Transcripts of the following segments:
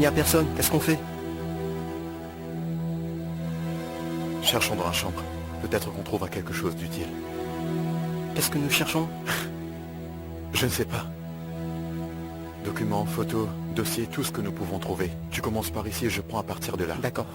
n'y a personne, qu'est-ce qu'on fait? Cherchons dans la chambre. Peut-être qu'on trouvera quelque chose d'utile. Qu'est-ce que nous cherchons? Je ne sais pas. Documents, photos, dossiers, tout ce que nous pouvons trouver. Tu commences par ici et je prends à partir de là. D'accord.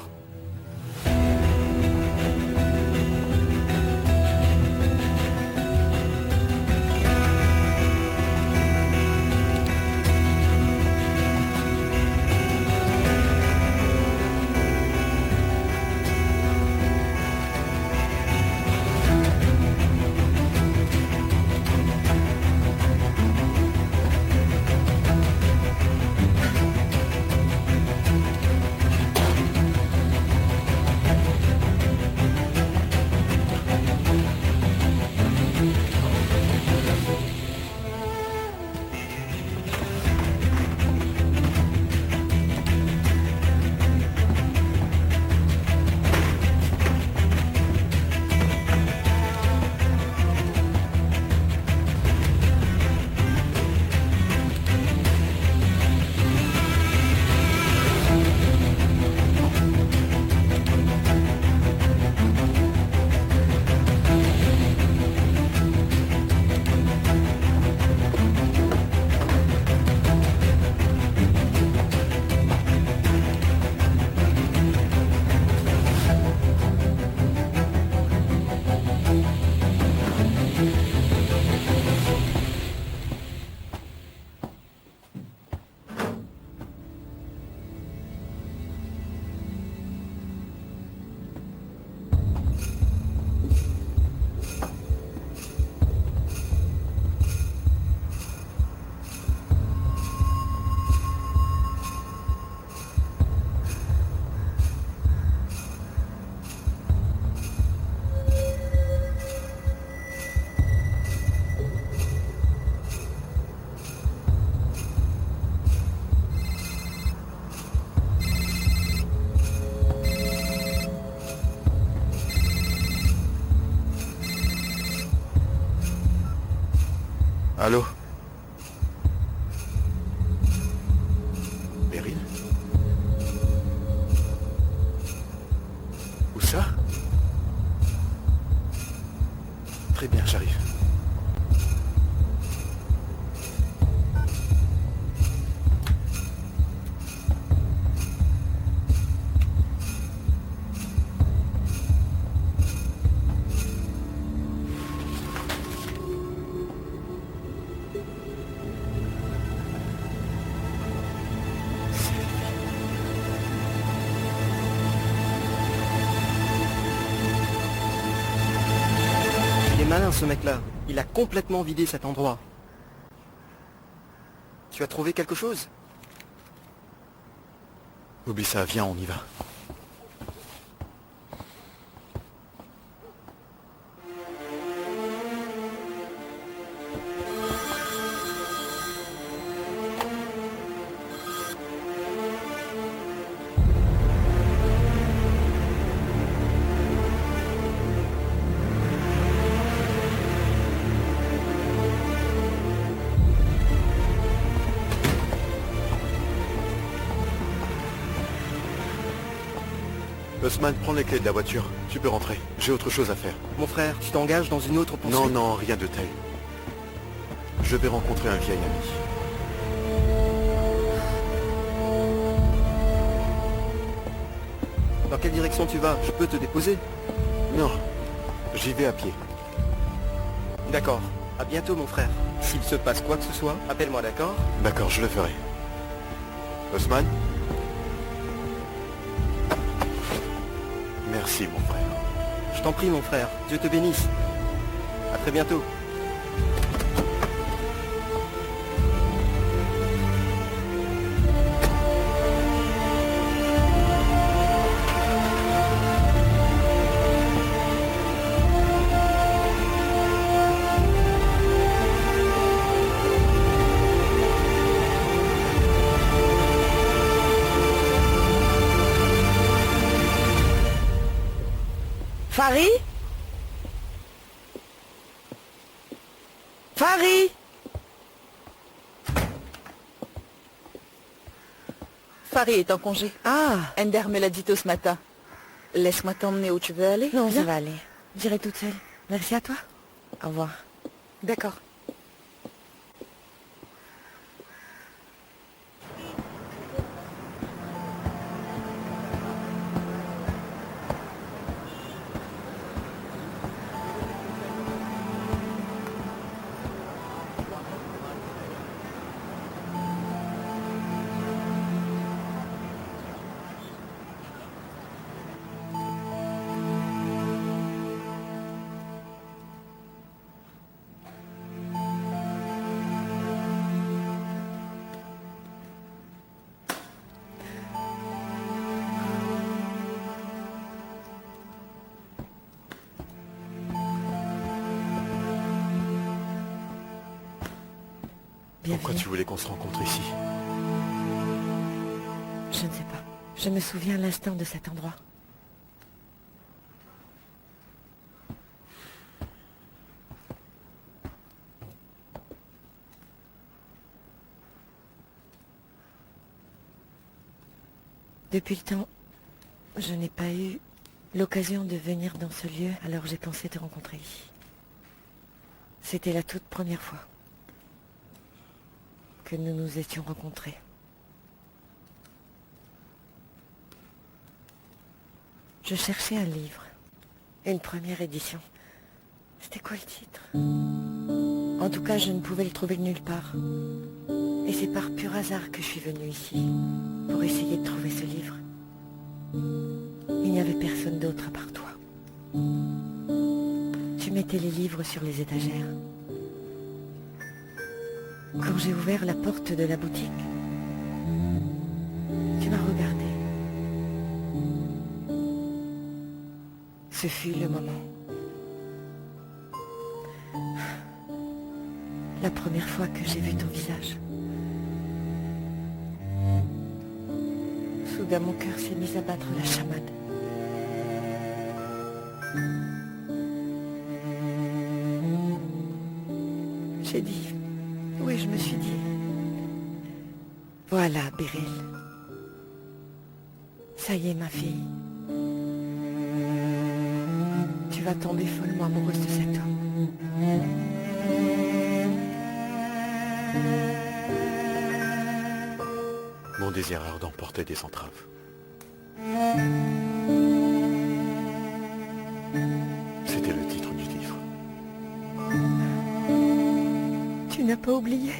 Allô? Beryl? Où ça? Très bien, j'arrive. Il est malin ce mec-là. Il a complètement vidé cet endroit. Tu as trouvé quelque chose? Oublie ça, viens, on y va. Osman, prends les clés de la voiture. Tu peux rentrer. J'ai autre chose à faire. Mon frère, tu t'engages dans une autre poursuite? Non, non, rien de tel. Je vais rencontrer un vieil ami. Dans quelle direction tu vas? Je peux te déposer? Non, j'y vais à pied. D'accord. À bientôt, mon frère. S'il se passe quoi que ce soit, appelle-moi, d'accord? D'accord, je le ferai. Osman? Merci, mon frère. Je t'en prie, mon frère. Dieu te bénisse. À très bientôt. Farid? Farid? Paris est en congé. Ah, Ender me l'a dit tôt ce matin. Laisse-moi t'emmener où tu veux aller. non, Viens. ça va aller. J'irai toute seule. Merci à toi. Au revoir. D'accord. Pourquoi Bienvenue. tu voulais qu'on se rencontre ici? Je ne sais pas. Je me souviens à l'instant de cet endroit. Depuis le temps, je n'ai pas eu l'occasion de venir dans ce lieu, alors j'ai pensé te rencontrer ici. C'était la toute première fois que nous nous étions rencontrés. Je cherchais un livre, une première édition. C'était quoi le titre? En tout cas, je ne pouvais le trouver nulle part. Et c'est par pur hasard que je suis venue ici, pour essayer de trouver ce livre. Il n'y avait personne d'autre à part toi. Tu mettais les livres sur les étagères. Quand j'ai ouvert la porte de la boutique, tu m'as regardé. Ce fut le moment. La première fois que j'ai vu ton visage. Soudain, mon cœur s'est mis à battre la chamade. J'ai dit, oui, je me suis dit, voilà, Beryl. Ça y est, ma fille. Tu vas tomber follement amoureuse de cet homme. Mon désir ardent portait des entraves. C'était le titre du livre. Tu n'as pas oublié.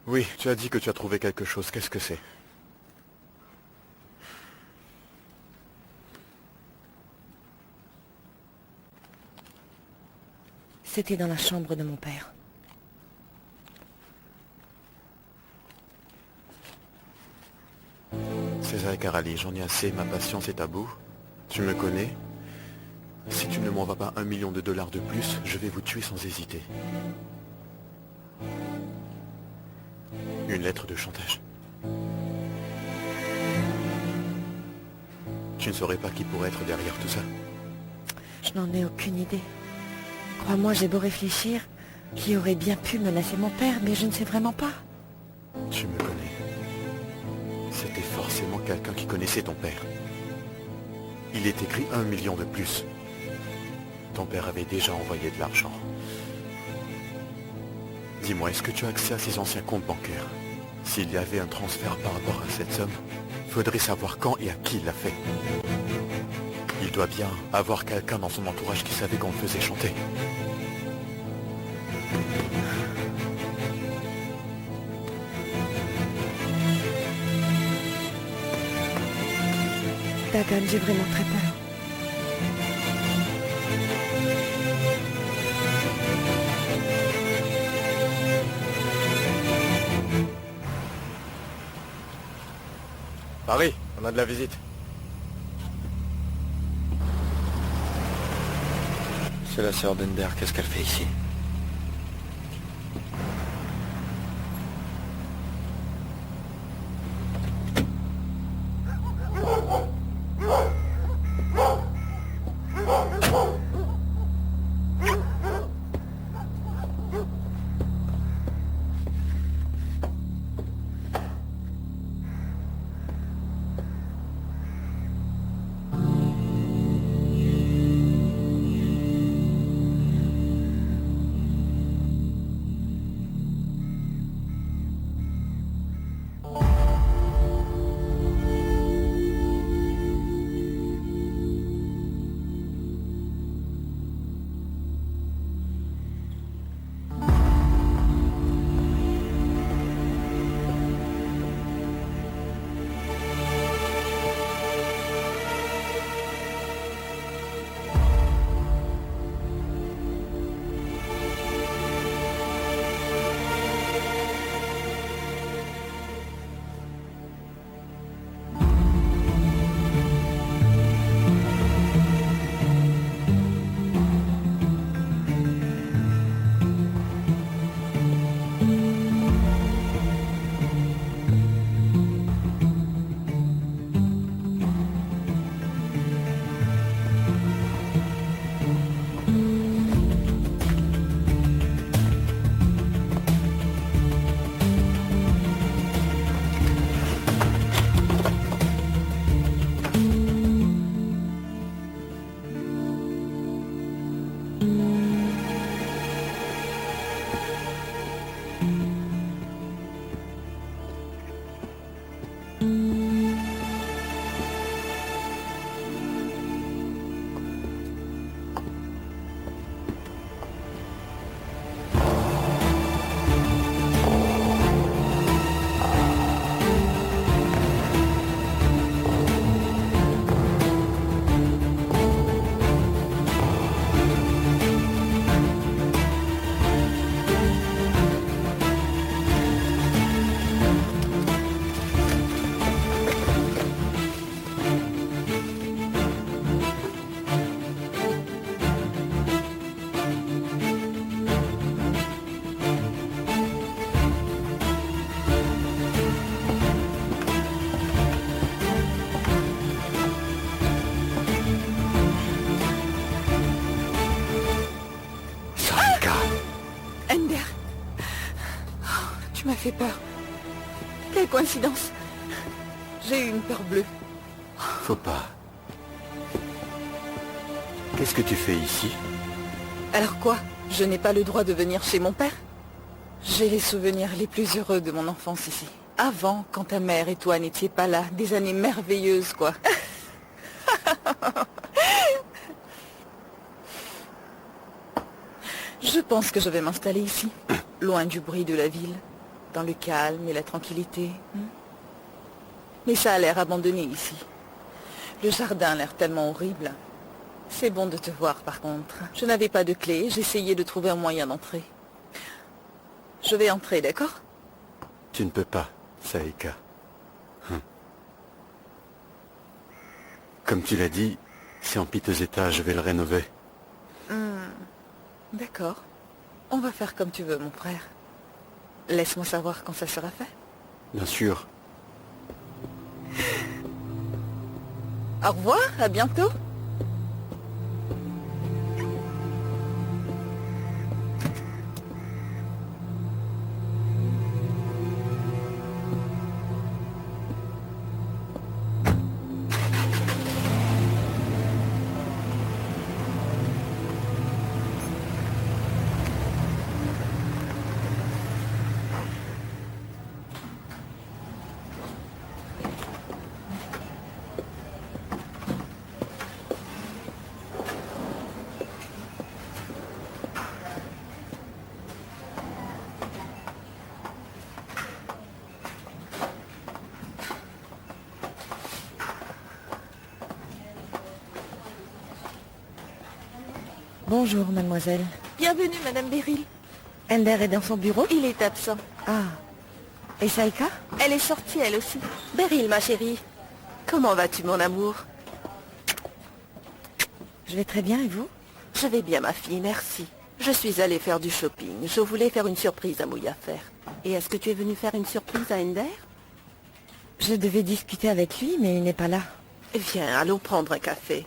Oui, tu as dit que tu as trouvé quelque chose. Qu'est-ce que c'est? C'était dans la chambre de mon père. César Carali, j'en ai assez, ma patience est à bout. Tu me connais. Si tu ne m'envoies pas $1 million de plus, je vais vous tuer sans hésiter. Une lettre de chantage. Tu ne saurais pas qui pourrait être derrière tout ça? Je n'en ai aucune idée. Crois-moi, j'ai beau réfléchir, qui aurait bien pu menacer mon père, mais je ne sais vraiment pas. Tu me connais. C'était forcément quelqu'un qui connaissait ton père. Il est écrit $1 million de plus. Ton père avait déjà envoyé de l'argent. Dis-moi, est-ce que tu as accès à ses anciens comptes bancaires? S'il y avait un transfert par rapport à cette somme, faudrait savoir quand et à qui il l'a fait. Il doit bien avoir quelqu'un dans son entourage qui savait qu'on le faisait chanter. Dagan, j'ai vraiment très peur. Paris, on a de la visite. C'est la sœur d'Ender, qu'est-ce qu'elle fait ici? fait peur. Quelle coïncidence. J'ai eu une peur bleue. Faut pas. Qu'est-ce que tu fais ici? Alors quoi? Je n'ai pas le droit de venir chez mon père? J'ai les souvenirs les plus heureux de mon enfance ici. Avant, quand ta mère et toi n'étiez pas là. Des années merveilleuses, quoi. Je pense que je vais m'installer ici, loin du bruit de la ville, dans le calme et la tranquillité. Mais ça a l'air abandonné ici. Le jardin a l'air tellement horrible. C'est bon de te voir, par contre. Je n'avais pas de clé, j'essayais de trouver un moyen d'entrer. Je vais entrer, d'accord? Tu ne peux pas, Saïka. Comme tu l'as dit, c'est en piteux état, je vais le rénover. D'accord. On va faire comme tu veux, mon frère. Laisse-moi savoir quand ça sera fait. Bien sûr. Au revoir, à bientôt. Bonjour, mademoiselle. Bienvenue, Madame Beryl. Ender est dans son bureau? Il est absent. Ah. Et Saïka? Elle est sortie, elle aussi. Beryl, ma chérie. Comment vas-tu, mon amour? Je vais très bien, et vous? Je vais bien, ma fille, merci. Je suis allée faire du shopping. Je voulais faire une surprise à Mouyafer. Et est-ce que tu es venue faire une surprise à Ender? Je devais discuter avec lui, mais il n'est pas là. Viens, allons prendre un café.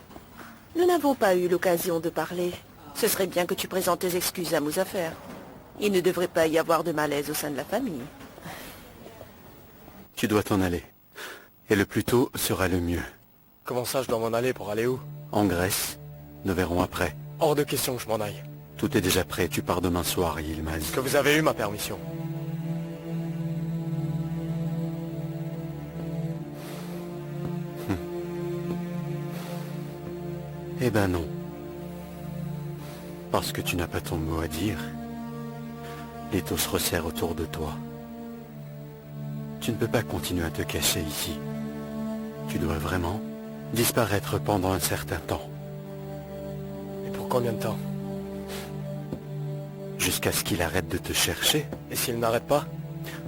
Nous n'avons pas eu l'occasion de parler. Ce serait bien que tu présentes tes excuses à Mouzafer. Il ne devrait pas y avoir de malaise au sein de la famille. Tu dois t'en aller. Et le plus tôt sera le mieux. Comment ça, je dois m'en aller pour aller où? En Grèce, nous verrons après. Hors de question que je m'en aille. Tout est déjà prêt, tu pars demain soir, Yilmaz. Est-ce que vous avez eu ma permission? Eh ben non. Parce que tu n'as pas ton mot à dire, l'étau se resserre autour de toi. Tu ne peux pas continuer à te cacher ici. Tu dois vraiment disparaître pendant un certain temps. Et pour combien de temps? Jusqu'à ce qu'il arrête de te chercher. Et s'il n'arrête pas?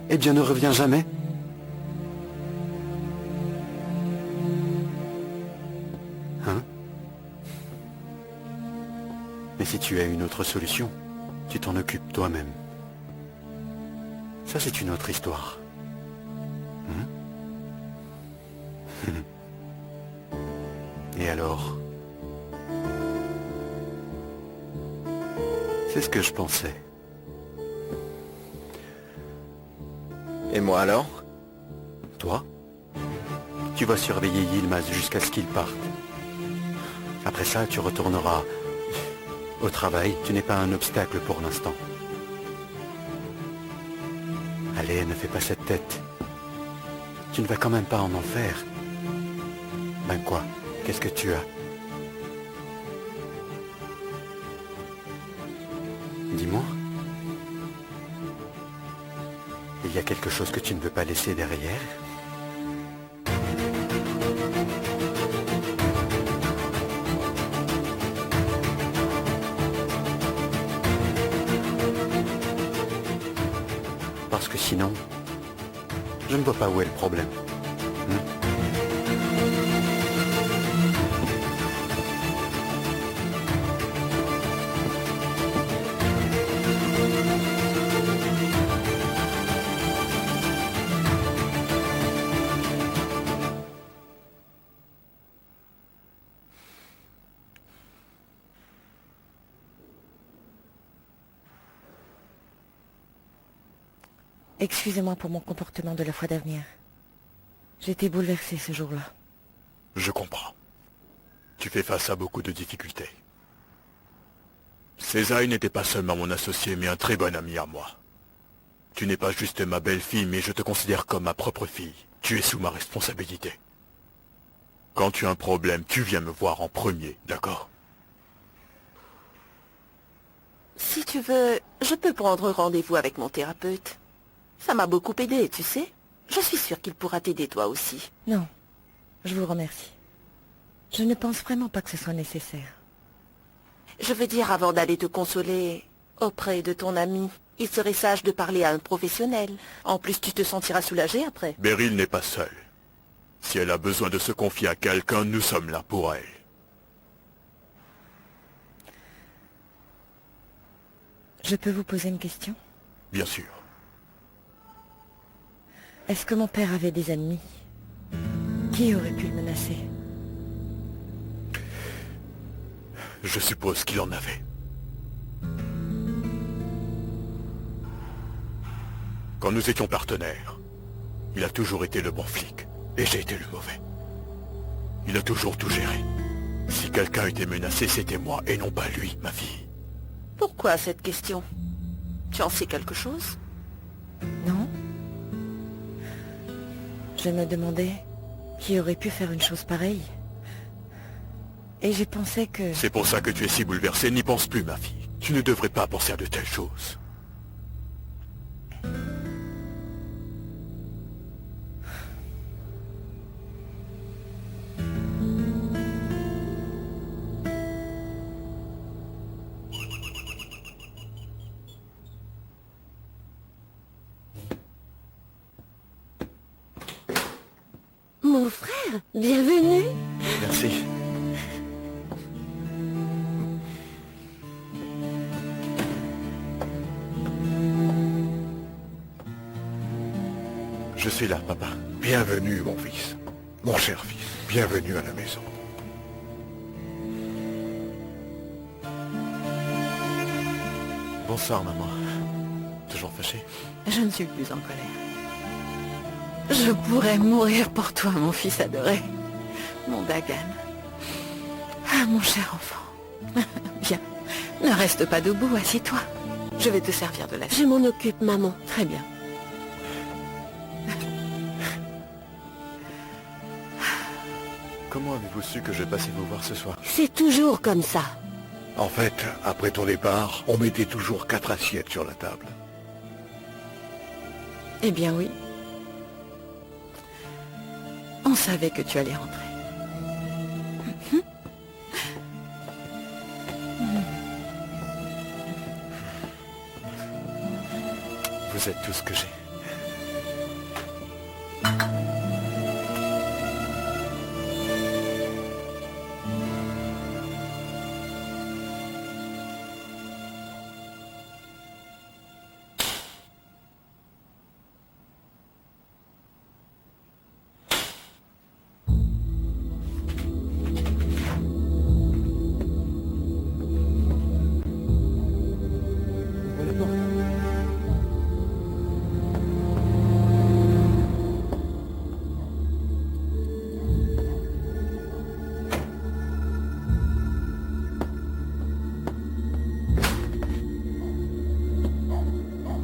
Eh bien, ne reviens jamais. Hein? Mais si tu as une autre solution, tu t'en occupes toi-même. Ça, c'est une autre histoire. Et alors? C'est ce que je pensais. Et moi alors? Toi? Tu vas surveiller Yilmaz jusqu'à ce qu'il parte. Après ça, tu retourneras au travail. Tu n'es pas un obstacle pour l'instant. Allez, ne fais pas cette tête. Tu ne vas quand même pas en enfer. Ben quoi? Qu'est-ce que tu as? Dis-moi. Il y a quelque chose que tu ne veux pas laisser derrière? Parce que sinon, je ne vois pas où est le problème. Excusez-moi pour mon comportement de la fois dernière. J'étais bouleversée ce jour-là. Je comprends. Tu fais face à beaucoup de difficultés. Césaï n'était pas seulement mon associé, mais un très bon ami à moi. Tu n'es pas juste ma belle-fille, mais je te considère comme ma propre fille. Tu es sous ma responsabilité. Quand tu as un problème, tu viens me voir en premier, d'accord? Si tu veux, je peux prendre rendez-vous avec mon thérapeute. Ça m'a beaucoup aidé, tu sais. Je suis sûre qu'il pourra t'aider toi aussi. Non, je vous remercie. Je ne pense vraiment pas que ce soit nécessaire. Je veux dire, avant d'aller te consoler auprès de ton ami, il serait sage de parler à un professionnel. En plus, tu te sentiras soulagé après. Beryl n'est pas seule. Si elle a besoin de se confier à quelqu'un, nous sommes là pour elle. Je peux vous poser une question? Bien sûr. Est-ce que mon père avait des ennemis? Qui aurait pu le menacer? Je suppose qu'il en avait. Quand nous étions partenaires, il a toujours été le bon flic, et j'ai été le mauvais. Il a toujours tout géré. Si quelqu'un était menacé, c'était moi, et non pas lui, ma fille. Pourquoi cette question? Tu en sais quelque chose? Non? Je me demandais qui aurait pu faire une chose pareille. Et j'ai pensé que... C'est pour ça que tu es si bouleversée. N'y pense plus, ma fille. Tu ne devrais pas penser à de telles choses. Mon frère, bienvenue. Merci. Je suis là, papa. Bienvenue, mon fils. Mon cher fils, bienvenue à la maison. Bonsoir, maman. Toujours fâchée? Je ne suis plus en colère. Je pourrais mourir pour toi, mon fils adoré. Mon Dagan. Ah, mon cher enfant. Viens, ne reste pas debout, assieds-toi. Je vais te servir de la Je m'en occupe, maman. Très bien. Comment avez-vous su que je passais vous voir ce soir? C'est toujours comme ça. En fait, après ton départ, on mettait toujours 4 assiettes sur la table. Eh bien oui. On savait que tu allais rentrer. Vous êtes tout ce que j'ai.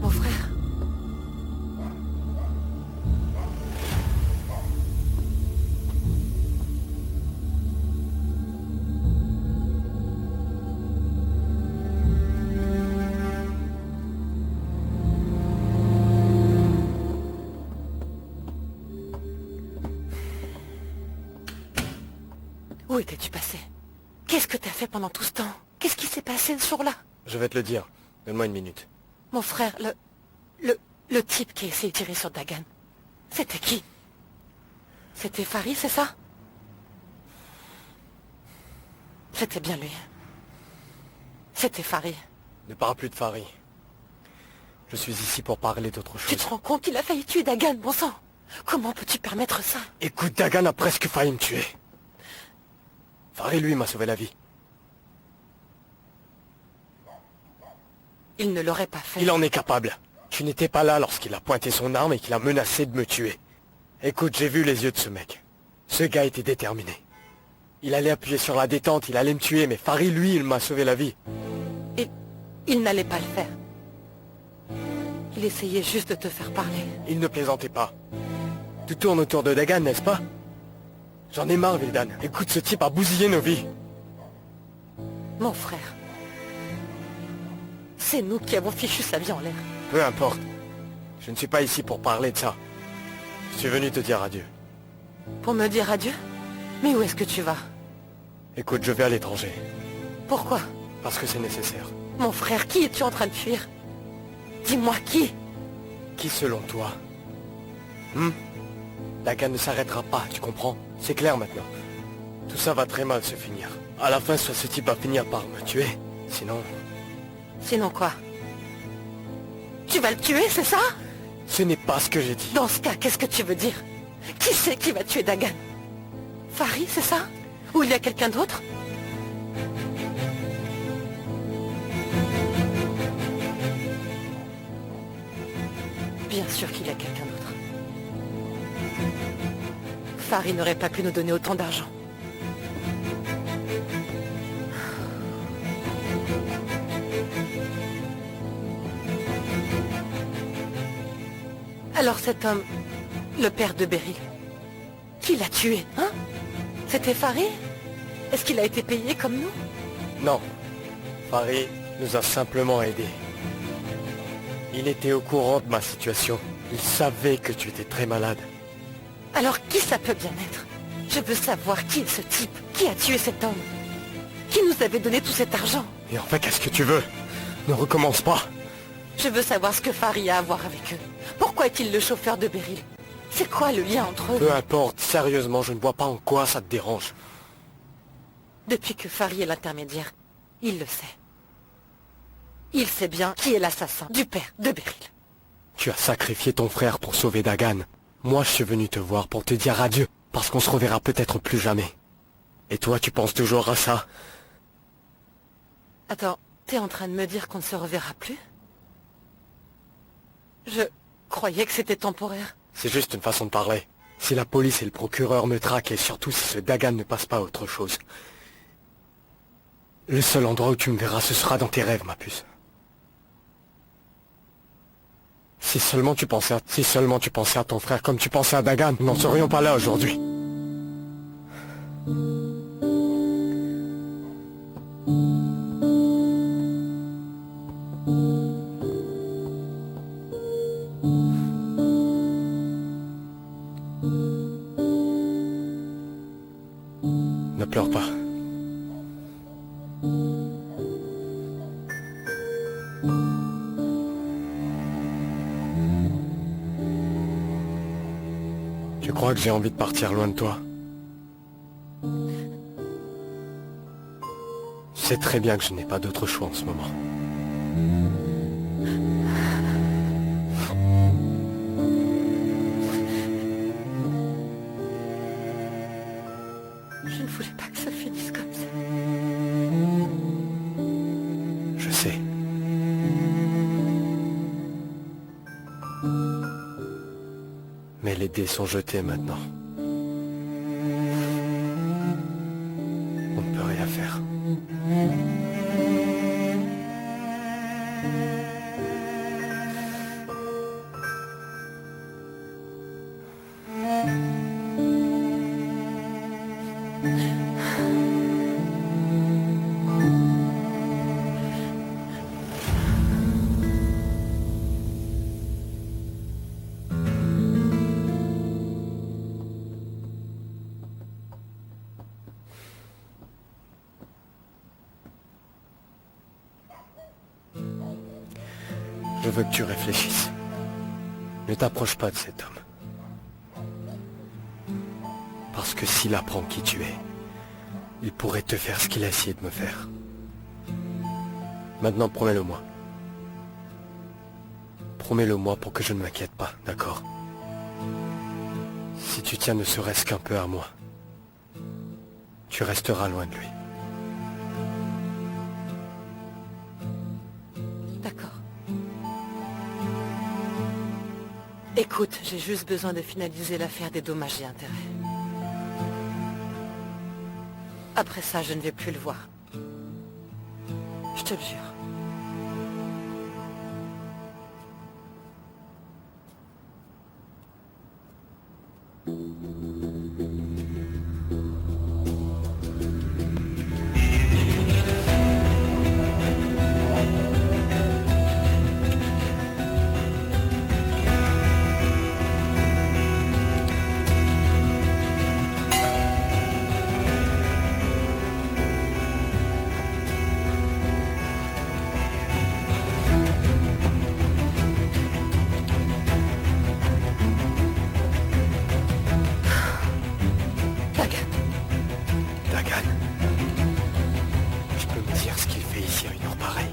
Mon frère. Où étais-tu passé? Qu'est-ce que t'as fait pendant tout ce temps? Qu'est-ce qui s'est passé ce jour-là? Je vais te le dire. Donne-moi une minute. Mon frère, le type qui a essayé de tirer sur Dagan, c'était qui? C'était Farid, c'est ça? C'était bien lui. C'était Farid. Ne parle plus de Farid. Je suis ici pour parler d'autre Tu chose. te rends compte qu'il a failli tuer Dagan, bon sang? Comment peux-tu permettre ça? Écoute, Dagan a presque failli me tuer. Farid, lui, m'a sauvé la vie. Il ne l'aurait pas fait. Il en est capable. Tu n'étais pas là lorsqu'il a pointé son arme et qu'il a menacé de me tuer. Écoute, j'ai vu les yeux de ce mec. Ce gars était déterminé. Il allait appuyer sur la détente, il allait me tuer, mais Farid, lui, il m'a sauvé la vie. Il n'allait pas le faire. Il essayait juste de te faire parler. Il ne plaisantait pas. Tout tourne autour de Dagan, n'est-ce pas? J'en ai marre, Vildan. Écoute, ce type a bousillé nos vies. Mon frère. C'est nous qui avons fichu sa vie en l'air. Peu importe. Je ne suis pas ici pour parler de ça. Je suis venu te dire adieu. Pour me dire adieu? Mais où est-ce que tu vas? Écoute, je vais à l'étranger. Pourquoi? Parce que c'est nécessaire. Mon frère, qui es-tu en train de fuir? Dis-moi qui? Qui selon toi? Dagan ne s'arrêtera pas, tu comprends? C'est clair maintenant. Tout ça va très mal se finir. À la fin, soit ce type va finir par me tuer. Sinon... Sinon quoi? Tu vas le tuer, c'est ça? Ce n'est pas ce que j'ai dit. Dans ce cas, qu'est-ce que tu veux dire? Qui c'est qui va tuer Dagan? Farid, c'est ça? Ou il y a quelqu'un d'autre? Bien sûr qu'il y a quelqu'un d'autre. Farid n'aurait pas pu nous donner autant d'argent. Alors cet homme, le père de Beryl, qui l'a tué, hein? C'était Farid? Est-ce qu'il a été payé comme nous? Non. Farid nous a simplement aidés. Il était au courant de ma situation. Il savait que tu étais très malade. Alors qui ça peut bien être? Je veux savoir qui est ce type, qui a tué cet homme, qui nous avait donné tout cet argent. Et enfin, qu'est-ce que tu veux? Ne recommence pas. Je veux savoir ce que Farid a à voir avec eux. Pourquoi est-il le chauffeur de Beryl? C'est quoi le lien entre eux? Peu importe, sérieusement, je ne vois pas en quoi ça te dérange. Depuis que Farid est l'intermédiaire, il le sait. Il sait bien qui est l'assassin du père de Beryl. Tu as sacrifié ton frère pour sauver Dagan. Moi, je suis venu te voir pour te dire adieu, parce qu'on se reverra peut-être plus jamais. Et toi, tu penses toujours à ça? Attends, t'es en train de me dire qu'on ne se reverra plus? Je croyais que c'était temporaire. C'est juste une façon de parler. Si la police et le procureur me traquent, et surtout si ce Dagan ne passe pas à autre chose. Le seul endroit où tu me verras, ce sera dans tes rêves, ma puce. Si seulement tu pensais à ton frère comme tu pensais à Dagan, nous n'en serions pas là aujourd'hui. Ne pleure pas. Tu crois que j'ai envie de partir loin de toi? Tu sais très bien que je n'ai pas d'autre choix en ce moment. Je ne voulais pas que ça finisse comme ça. Je sais. Mais les dés sont jetés maintenant. On ne peut rien faire. Je veux que tu réfléchisses. Ne t'approche pas de cet homme. Parce que s'il apprend qui tu es, il pourrait te faire ce qu'il a essayé de me faire. Maintenant, promets-le-moi. Promets-le-moi pour que je ne m'inquiète pas, d'accord? Si tu tiens ne serait-ce qu'un peu à moi, tu resteras loin de lui. D'accord. Écoute, j'ai juste besoin de finaliser l'affaire des dommages et intérêts. Après ça, je ne vais plus le voir. Je te le jure. Dagan. Tu peux me dire ce qu'il fait ici à une heure pareille?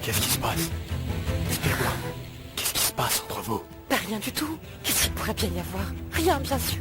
Qu'est-ce qui se passe? Explique-moi. Qu'est-ce qui se passe entre vous? Bah, rien du tout. Qu'est-ce qu'il pourrait bien y avoir? Rien, bien sûr.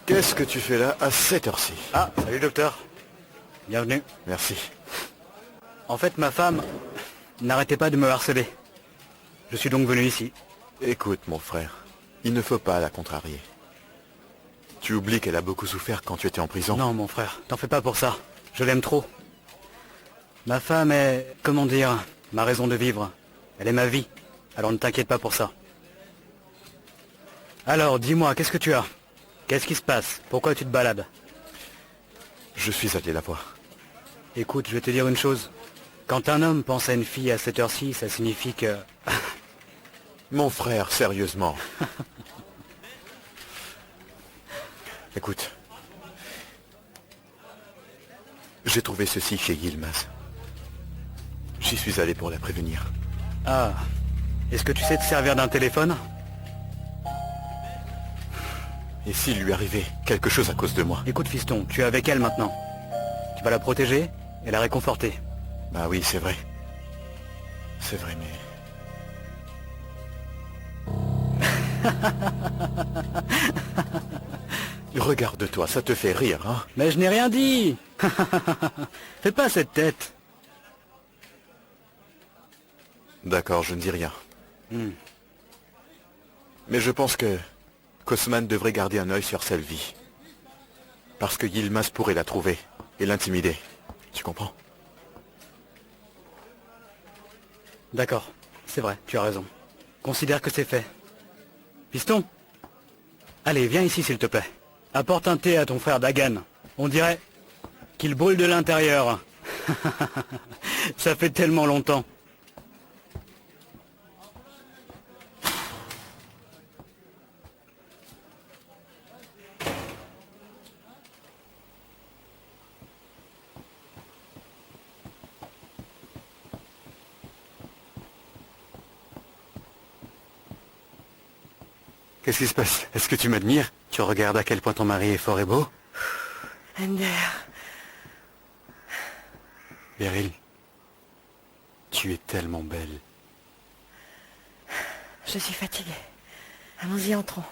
Qu'est-ce que tu fais là à cette heure-ci? Ah, salut docteur. Bienvenue. Merci. En fait, ma femme n'arrêtait pas de me harceler. Je suis donc venu ici. Écoute, mon frère, il ne faut pas la contrarier. Tu oublies qu'elle a beaucoup souffert quand tu étais en prison? Non, mon frère, t'en fais pas pour ça. Je l'aime trop. Ma femme est, comment dire, ma raison de vivre. Elle est ma vie. Alors ne t'inquiète pas pour ça. Alors, dis-moi, qu'est-ce que tu as? Qu'est-ce qui se passe? Pourquoi tu te balades? Je suis allé la voir. Écoute, je vais te dire une chose. Quand un homme pense à une fille à cette heure-ci, ça signifie que... Mon frère, sérieusement. Écoute. J'ai trouvé ceci chez Yilmaz. J'y suis allé pour la prévenir. Ah, est-ce que tu sais te servir d'un téléphone? Et s'il lui arrivait quelque chose à cause de moi? Écoute, fiston, tu es avec elle maintenant. Tu vas la protéger et la réconforter. Bah oui, c'est vrai. C'est vrai, mais... Regarde-toi, ça te fait rire, hein? Mais je n'ai rien dit. Fais pas cette tête. D'accord, je ne dis rien. Mais je pense que Kosman devrait garder un œil sur Selvi. Parce que Yilmaz pourrait la trouver et l'intimider. Tu comprends? D'accord, c'est vrai, tu as raison. Considère que c'est fait. Piston, allez, viens ici s'il te plaît. Apporte un thé à ton frère Dagan. On dirait qu'il brûle de l'intérieur. Ça fait tellement longtemps. Qu'est-ce qui se passe? Est-ce que tu m'admires? Tu regardes à quel point ton mari est fort et beau? Ender, Beryl, tu es tellement belle. je suis fatiguée. Allons-y, entrons.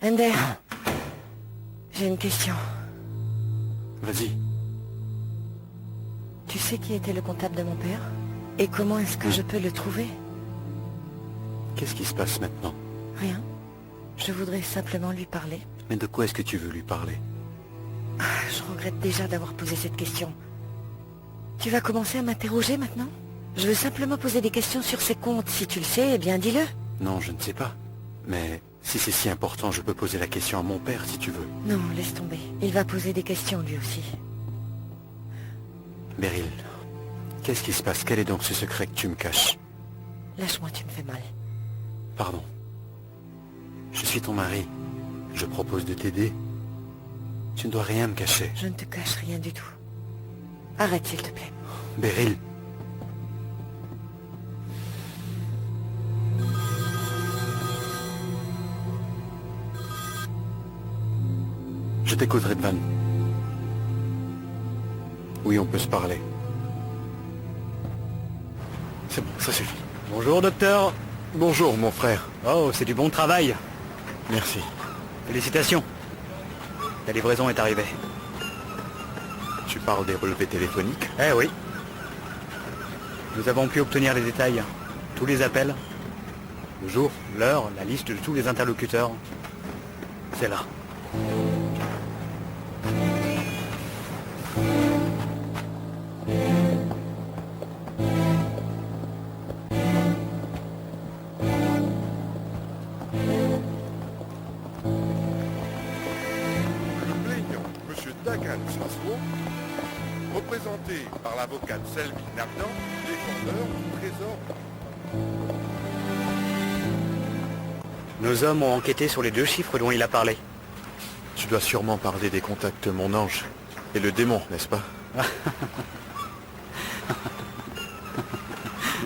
Ender, j'ai une question. Vas-y. Tu sais qui était le comptable de mon père? Et comment est-ce que je peux le trouver? Qu'est-ce qui se passe maintenant? Rien. Je voudrais simplement lui parler. Mais de quoi est-ce que tu veux lui parler? Je regrette déjà d'avoir posé cette question. Tu vas commencer à m'interroger maintenant? Je veux simplement poser des questions sur ces comptes. Si tu le sais, eh bien dis-le. Non, je ne sais pas. Mais si c'est si important, je peux poser la question à mon père si tu veux. Non, laisse tomber. Il va poser des questions lui aussi. Beryl, qu'est-ce qui se passe? Quel est donc ce secret que tu me caches? Lâche-moi, tu me fais mal. Pardon. Je suis ton mari. Je propose de t'aider. Tu ne dois rien me cacher. Je ne te cache rien du tout. Arrête, s'il te plaît. Beryl. Je t'écoute, Redvan. Oui, on peut se parler. C'est bon, ça suffit. Bonjour, docteur. Bonjour, mon frère. Oh, c'est du bon travail. Merci. Félicitations. La livraison est arrivée. Tu parles des relevés téléphoniques? Eh oui. Nous avons pu obtenir les détails. Tous les appels. Le jour, l'heure, la liste de tous les interlocuteurs. C'est là. Dagan Sasro, représenté par l'avocate Selby Nardan, défendeur du trésor. Nos hommes ont enquêté sur les 2 chiffres dont il a parlé. Tu dois sûrement parler des contacts Mon Ange et le démon, n'est-ce pas?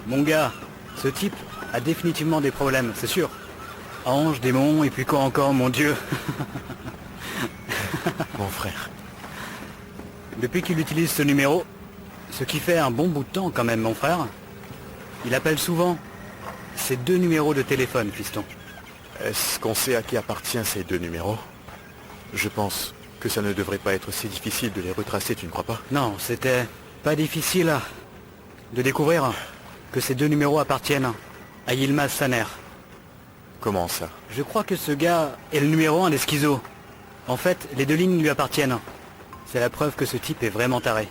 Mon gars, ce type a définitivement des problèmes, c'est sûr. Ange, démon, et puis quoi encore, mon Dieu. Mon frère. Depuis qu'il utilise ce numéro, ce qui fait un bon bout de temps quand même, mon frère, il appelle souvent ces 2 numéros de téléphone, fiston. Est-ce qu'on sait à qui appartiennent ces 2 numéros? Je pense que ça ne devrait pas être si difficile de les retracer, tu ne crois pas? Non, c'était pas difficile de découvrir que ces 2 numéros appartiennent à Yilmaz Saner. Comment ça? Je crois que ce gars est le numéro 1 des schizos. En fait, les 2 lignes lui appartiennent. C'est la preuve que ce type est vraiment taré.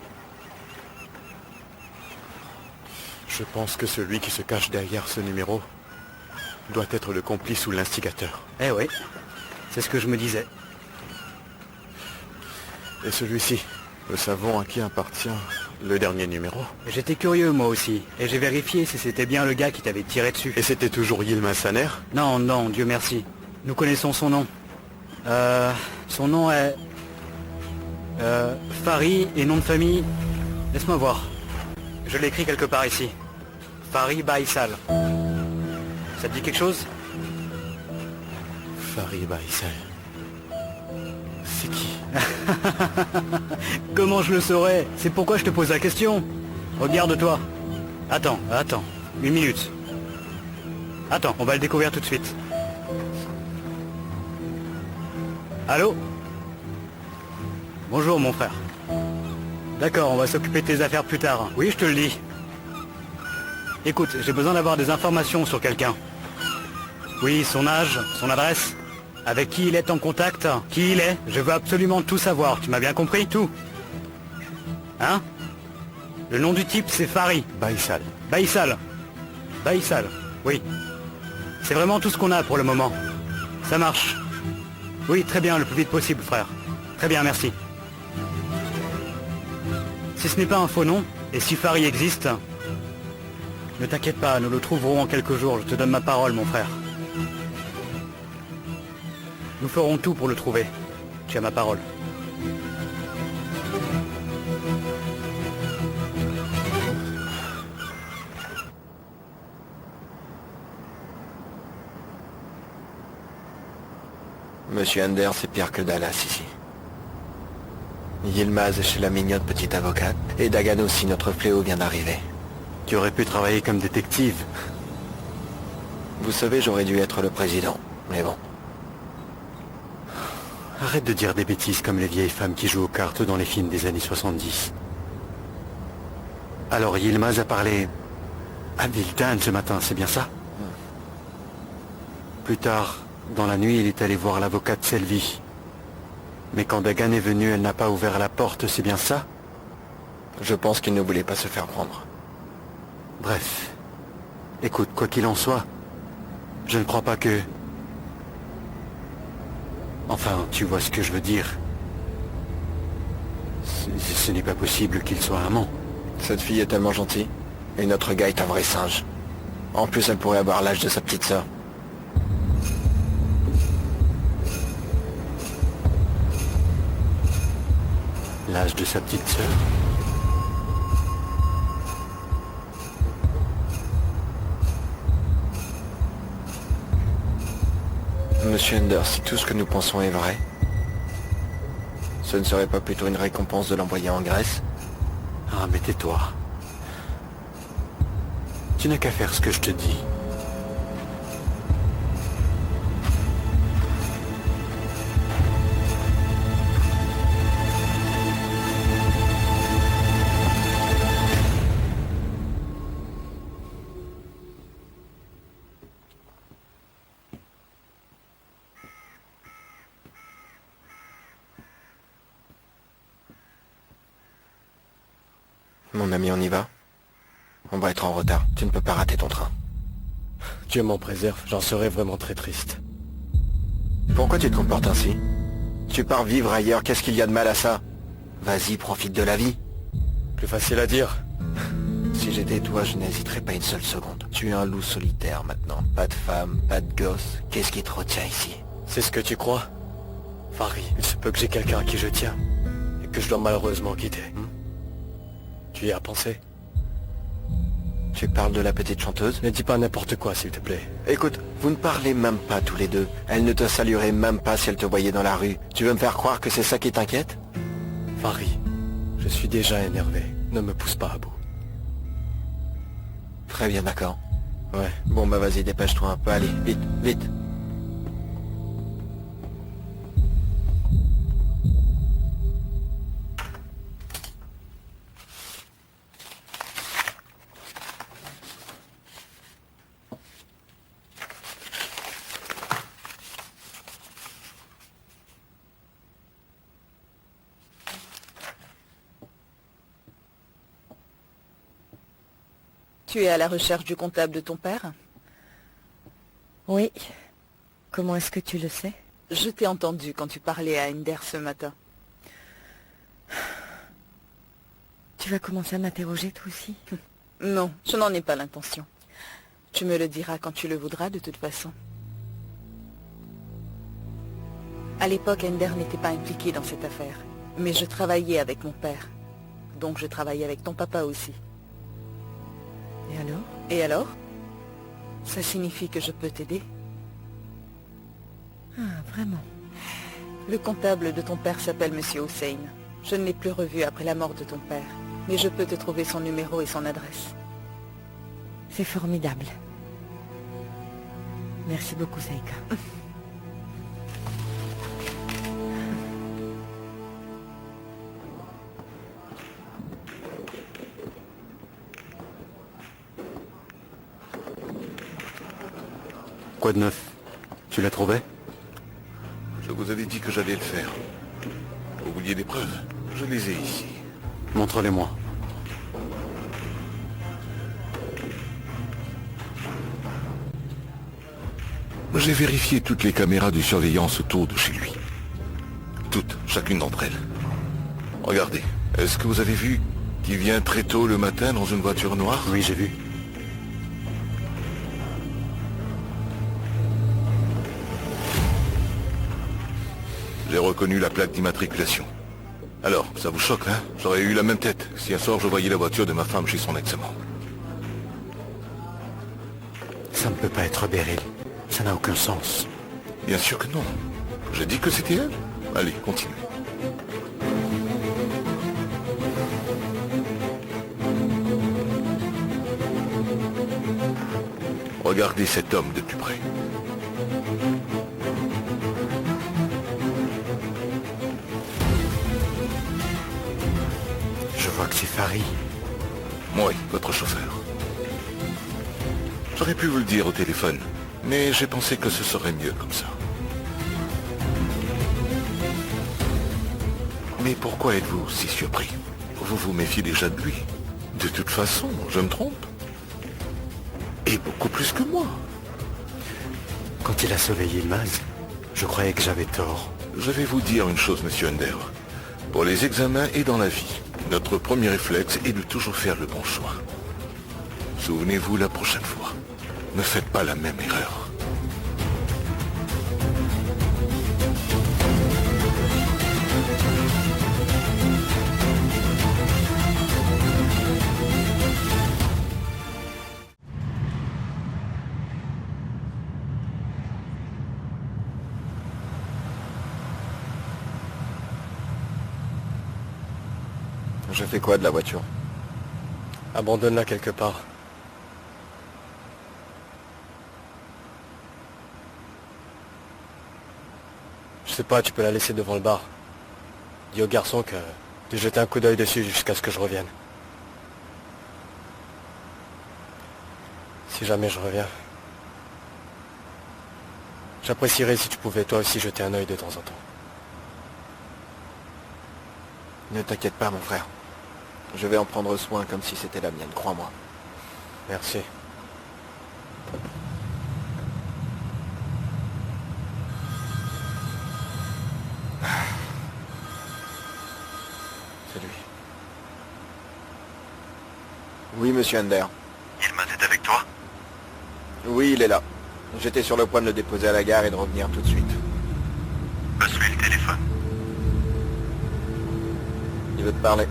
Je pense que celui qui se cache derrière ce numéro doit être le complice ou l'instigateur. Eh oui, c'est ce que je me disais. Et celui-ci, nous savons à qui appartient le dernier numéro. J'étais curieux moi aussi, et j'ai vérifié si c'était bien le gars qui t'avait tiré dessus. Et c'était toujours Yilmaz Saner? Non, non, Dieu merci. Nous connaissons son nom. Son nom est... Fari et nom de famille... Laisse-moi voir. Je l'ai écrit quelque part ici. Fari Baïsal. Ça te dit quelque chose? Fari Baïsal. C'est qui? Comment je le saurais? C'est pourquoi je te pose la question. Regarde-toi. Attends, 1 minute. Attends, on va le découvrir tout de suite. Allô? Bonjour mon frère. D'accord, on va s'occuper de tes affaires plus tard. Oui, je te le dis. Écoute, j'ai besoin d'avoir des informations sur quelqu'un. Oui, son âge, son adresse, avec qui il est en contact, qui il est. Je veux absolument tout savoir, tu m'as bien compris? Tout. Hein? Le nom du type, c'est Fari. Baïsal. Baïsal. Baïsal, oui. C'est vraiment tout ce qu'on a pour le moment. Ça marche. Oui, très bien, le plus vite possible, frère. Très bien, merci. Si ce n'est pas un faux nom, et si Fari existe, ne t'inquiète pas, nous le trouverons en quelques jours, je te donne ma parole, mon frère. Nous ferons tout pour le trouver. Tu as ma parole. Monsieur Anders, c'est pire que Dallas ici. Yilmaz est chez la mignonne petite avocate, et Dagan aussi, notre fléau vient d'arriver. Tu aurais pu travailler comme détective. Vous savez, j'aurais dû être le président, mais bon. Arrête de dire des bêtises comme les vieilles femmes qui jouent aux cartes dans les films des années 70. Alors Yilmaz a parlé à Vildan ce matin, c'est bien ça? Plus tard, dans la nuit, il est allé voir l'avocate Selby. Mais quand Dagan est venu, elle n'a pas ouvert la porte, c'est bien ça? Je pense qu'il ne voulait pas se faire prendre. Bref. Écoute, quoi qu'il en soit, je ne crois pas que... Enfin, tu vois ce que je veux dire. Ce n'est pas possible qu'il soit amant. Cette fille est tellement gentille. Et notre gars est un vrai singe. En plus, elle pourrait avoir l'âge de sa petite sœur. L'âge de sa petite sœur? Monsieur Ender, si tout ce que nous pensons est vrai, ce ne serait pas plutôt une récompense de l'envoyer en Grèce? Ah, mais tais-toi. Tu n'as qu'à faire ce que je te dis. Mon ami, on y va? On va être en retard. Tu ne peux pas rater ton train. Dieu m'en préserve, j'en serais vraiment très triste. Pourquoi tu te comportes ainsi? Tu pars vivre ailleurs, qu'est-ce qu'il y a de mal à ça? Vas-y, profite de la vie. Plus facile à dire. Si j'étais toi, je n'hésiterais pas une seule seconde. Tu es un loup solitaire maintenant. Pas de femme, pas de gosse. Qu'est-ce qui te retient ici? C'est ce que tu crois? Fari, il se peut que j'ai quelqu'un à qui je tiens. Et que je dois malheureusement quitter. Tu y as pensé? Tu parles de la petite chanteuse? Ne dis pas n'importe quoi, s'il te plaît. Écoute, vous ne parlez même pas tous les deux. Elle ne te saluerait même pas si elle te voyait dans la rue. Tu veux me faire croire que c'est ça qui t'inquiète? Fari, je suis déjà énervé. Ne me pousse pas à bout. Très bien, d'accord. Ouais. Bon bah vas-y, dépêche-toi un peu. Allez, vite, vite. Tu es à la recherche du comptable de ton père? Oui. Comment est-ce que tu le sais? Je t'ai entendu quand tu parlais à Ender ce matin. Tu vas commencer à m'interroger toi aussi? Non, je n'en ai pas l'intention. Tu me le diras quand tu le voudras de toute façon. À l'époque, Ender n'était pas impliqué dans cette affaire. Mais je travaillais avec mon père. Donc je travaillais avec ton papa aussi. Et alors? Et alors? Ça signifie que je peux t'aider. Ah, vraiment? Le comptable de ton père s'appelle Monsieur Hussein. Je ne l'ai plus revu après la mort de ton père. Mais je peux te trouver son numéro et son adresse. C'est formidable. Merci beaucoup, Saïka. Quoi de neuf? Tu l'as trouvé? Je vous avais dit que j'allais le faire. Vous vouliez des preuves? Je les ai ici. Montre-les-moi. J'ai vérifié toutes les caméras de surveillance autour de chez lui. Toutes, chacune d'entre elles. Regardez, est-ce que vous avez vu qu'il vient très tôt le matin dans une voiture noire? Oui, j'ai vu. J'ai reconnu la plaque d'immatriculation. Alors, ça vous choque, hein? J'aurais eu la même tête si un soir je voyais la voiture de ma femme chez son ex-amant. Ça ne peut pas être Beryl. Ça n'a aucun sens. Bien sûr que non. J'ai dit que c'était elle. Allez, continue. Regardez cet homme de plus près. Je vois que c'est Fari. Oui, votre chauffeur. J'aurais pu vous le dire au téléphone, mais j'ai pensé que ce serait mieux comme ça. Mais pourquoi êtes-vous si surpris? Vous vous méfiez déjà de lui. De toute façon, je me trompe. Et beaucoup plus que moi. Quand il a sauvé Yilmaz, je croyais que j'avais tort. Je vais vous dire une chose, monsieur Ender. Pour les examens et dans la vie, notre premier réflexe est de toujours faire le bon choix. Souvenez-vous la prochaine fois. Ne faites pas la même erreur. Je fais quoi de la voiture? Abandonne-la quelque part. Je sais pas, tu peux la laisser devant le bar. Dis au garçon que de jeter un coup d'œil dessus jusqu'à ce que je revienne. Si jamais je reviens, j'apprécierais si tu pouvais toi aussi jeter un œil de temps en temps. Ne t'inquiète pas, mon frère. Je vais en prendre soin comme si c'était la mienne, crois-moi. Merci. C'est lui. Oui, monsieur Ender. Yilmaz est avec toi? Oui, il est là. J'étais sur le point de le déposer à la gare et de revenir tout de suite. Passe-lui le téléphone. Il veut te parler.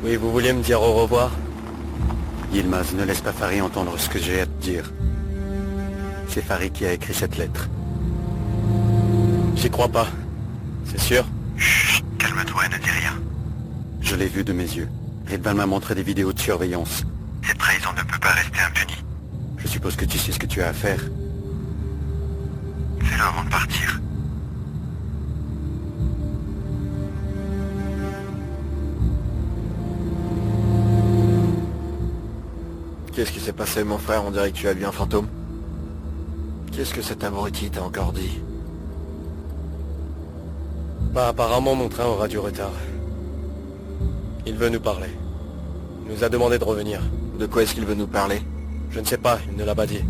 Oui, vous vouliez me dire au revoir? Yilmaz, ne laisse pas Farid entendre ce que j'ai à te dire. C'est Farid qui a écrit cette lettre. J'y crois pas. C'est sûr? Chut, calme-toi et ne dis rien. Je l'ai vu de mes yeux. Ridvan m'a montré des vidéos de surveillance. Cette trahison ne peut pas rester impunie. Je suppose que tu sais ce que tu as à faire. Fais-le avant de partir. Qu'est-ce qui s'est passé, mon frère? On dirait que tu as vu un fantôme. Qu'est-ce que cet abruti t'a encore dit? Bah, apparemment, mon train aura du retard. Il veut nous parler. Il nous a demandé de revenir. De quoi est-ce qu'il veut nous parler? Je ne sais pas, il ne l'a pas dit.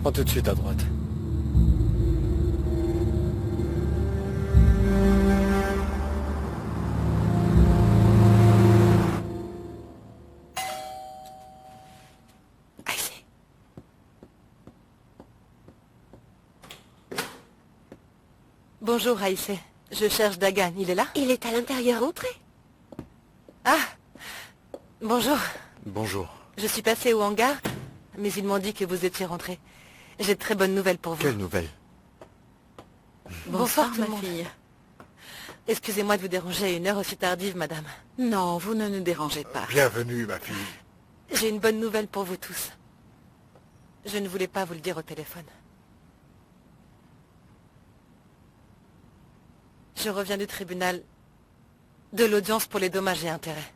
Prends tout de suite à droite. Bonjour, Aïssé. Je cherche Dagan. Il est là? Il est à l'intérieur, entrez. Ah! Bonjour. Bonjour. Je suis passée au hangar, mais ils m'ont dit que vous étiez rentré. J'ai de très bonnes nouvelles pour vous. Quelle nouvelle? Bonsoir, ma ma fille. Excusez-moi de vous déranger à une heure aussi tardive, madame. Non, vous ne nous dérangez pas. Bienvenue, ma fille. J'ai une bonne nouvelle pour vous tous. Je ne voulais pas vous le dire au téléphone. Je reviens du tribunal de l'audience pour les dommages et intérêts.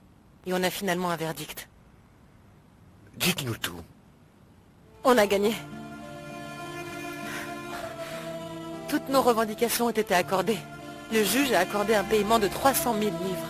Et on a finalement un verdict. Dites-nous tout. On a gagné. Toutes nos revendications ont été accordées. Le juge a accordé un paiement de 300 000 livres.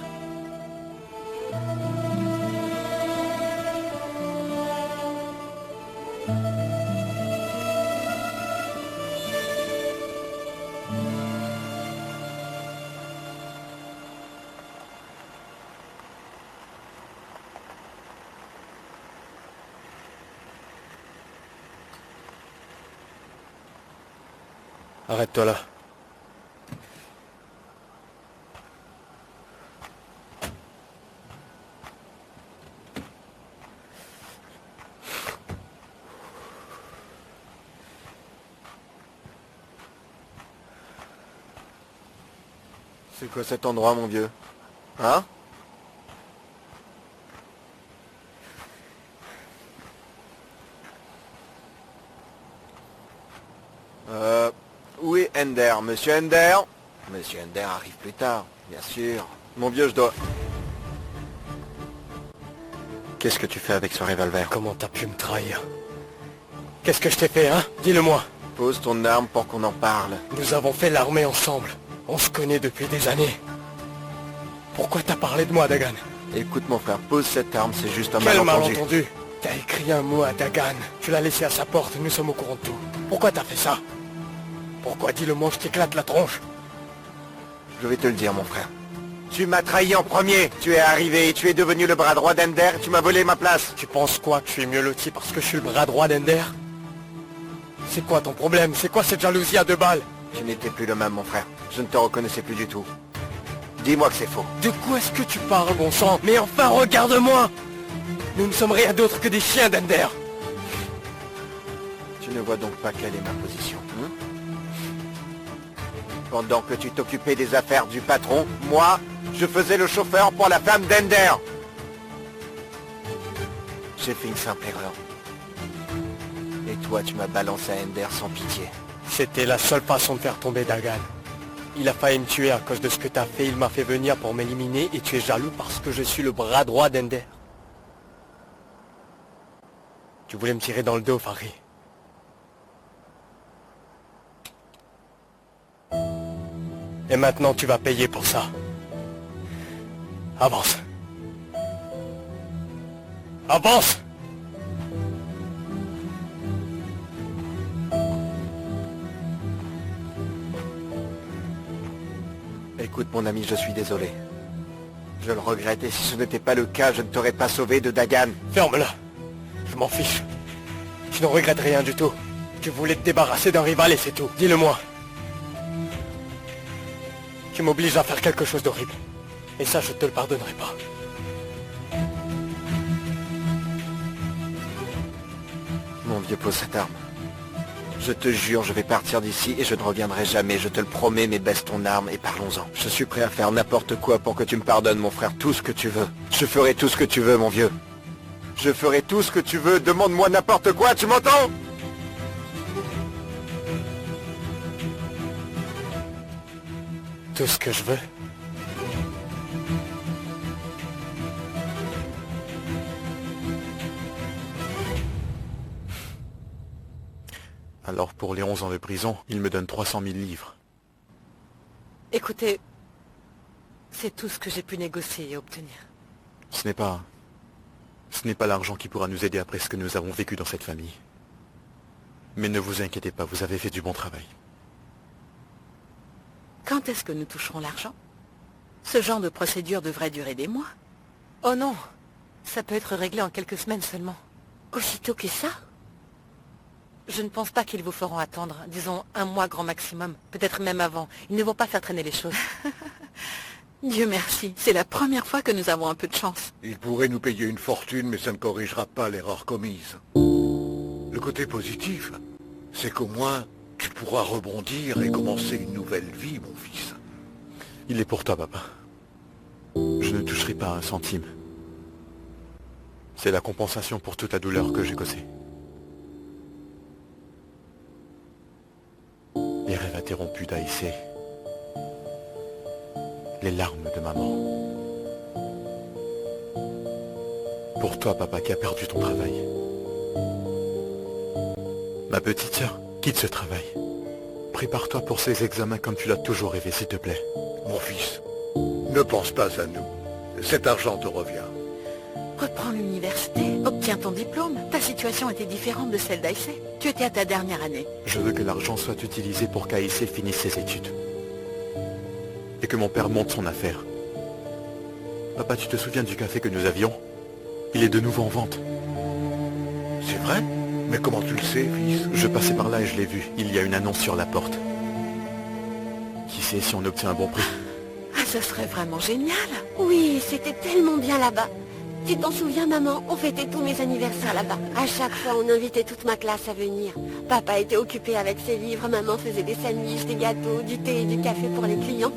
Arrête-toi là. C'est quoi cet endroit, mon vieux? Hein? Où est Ender? Monsieur Ender? Monsieur Ender arrive plus tard, bien sûr. Mon vieux, je dois... Qu'est-ce que tu fais avec ce revolver? Comment t'as pu me trahir? Qu'est-ce que je t'ai fait, hein? Dis-le-moi. Pose ton arme pour qu'on en parle. Nous avons fait l'armée ensemble. On se connaît depuis des années. Pourquoi t'as parlé de moi, Dagan? Écoute mon frère, pose cette arme, c'est juste un Quel malentendu. malentendu? T'as écrit un mot à Dagan. Tu l'as laissé à sa porte, nous sommes au courant de tout. Pourquoi t'as fait ça? Pourquoi, dis-le-moi, je t'éclate la tronche? Je vais te le dire mon frère. Tu m'as trahi en premier. Tu es arrivé, tu es devenu le bras droit d'Ender, tu m'as volé ma place. Tu penses quoi, que je suis mieux loti parce que je suis le bras droit d'Ender? C'est quoi ton problème? C'est quoi cette jalousie à 2 balles? Tu n'étais plus le même mon frère. Je ne te reconnaissais plus du tout. Dis-moi que c'est faux. De quoi est-ce que tu parles, bon sang? Mais enfin, regarde-moi! Nous ne sommes rien d'autre que des chiens d'Ender. Tu ne vois donc pas quelle est ma position, hein? Pendant que tu t'occupais des affaires du patron, moi, je faisais le chauffeur pour la femme d'Ender. J'ai fait une simple erreur. Et toi, tu m'as balancé à Ender sans pitié. C'était la seule façon de faire tomber Dagan. Il a failli me tuer à cause de ce que t'as fait. Il m'a fait venir pour m'éliminer et tu es jaloux parce que je suis le bras droit d'Ender. Tu voulais me tirer dans le dos, Fahri. Et maintenant, tu vas payer pour ça. Avance. Avance! Écoute mon ami, je suis désolé. Je le regrette et si ce n'était pas le cas, je ne t'aurais pas sauvé de Dagan. Ferme-la. Je m'en fiche. Tu ne regrettes rien du tout. Tu voulais te débarrasser d'un rival et c'est tout. Dis-le-moi. Tu m'obliges à faire quelque chose d'horrible. Et ça, je te le pardonnerai pas. Mon vieux, pose cette arme. Je te jure, je vais partir d'ici et je ne reviendrai jamais, je te le promets, mais baisse ton arme et parlons-en. Je suis prêt à faire n'importe quoi pour que tu me pardonnes, mon frère, tout ce que tu veux. Je ferai tout ce que tu veux, mon vieux. Je ferai tout ce que tu veux, demande-moi n'importe quoi, tu m'entends? Tout ce que je veux. Alors pour les 11 ans de prison, il me donne 300 000 livres. Écoutez, c'est tout ce que j'ai pu négocier et obtenir. Ce n'est pas l'argent qui pourra nous aider après ce que nous avons vécu dans cette famille. Mais ne vous inquiétez pas, vous avez fait du bon travail. Quand est-ce que nous toucherons l'argent? Ce genre de procédure devrait durer des mois. Oh non, ça peut être réglé en quelques semaines seulement. Aussitôt que ça? Je ne pense pas qu'ils vous feront attendre, disons 1 mois grand maximum, peut-être même avant. Ils ne vont pas faire traîner les choses. Dieu merci, c'est la première fois que nous avons un peu de chance. Il pourrait nous payer une fortune, mais ça ne corrigera pas l'erreur commise. Le côté positif, c'est qu'au moins, tu pourras rebondir et commencer une nouvelle vie, mon fils. Il est pour toi, papa. Je ne toucherai pas 1 centime. C'est la compensation pour toute la douleur que j'ai causée. Les rêves interrompus d'Aïssé. Les larmes de maman. Pour toi, papa, qui a perdu ton travail. Ma petite sœur, quitte ce travail. Prépare-toi pour ces examens comme tu l'as toujours rêvé, s'il te plaît. Mon fils, ne pense pas à nous. Cet argent te revient. Reprends l'université, obtiens ton diplôme. Ta situation était différente de celle d'Aïssé. Tu étais à ta dernière année. Je veux que l'argent soit utilisé pour qu'Aïssé finisse ses études. Et que mon père monte son affaire. Papa, tu te souviens du café que nous avions? Il est de nouveau en vente. C'est vrai? Mais comment tu le sais, fils? Je passais par là et je l'ai vu. Il y a une annonce sur la porte. Qui sait si on obtient un bon prix? Ah, ça serait vraiment génial. Oui, c'était tellement bien là-bas. Tu t'en souviens, maman? On fêtait tous mes anniversaires là-bas. À chaque fois, on invitait toute ma classe à venir. Papa était occupé avec ses livres, maman faisait des sandwichs, des gâteaux, du thé et du café pour les clients.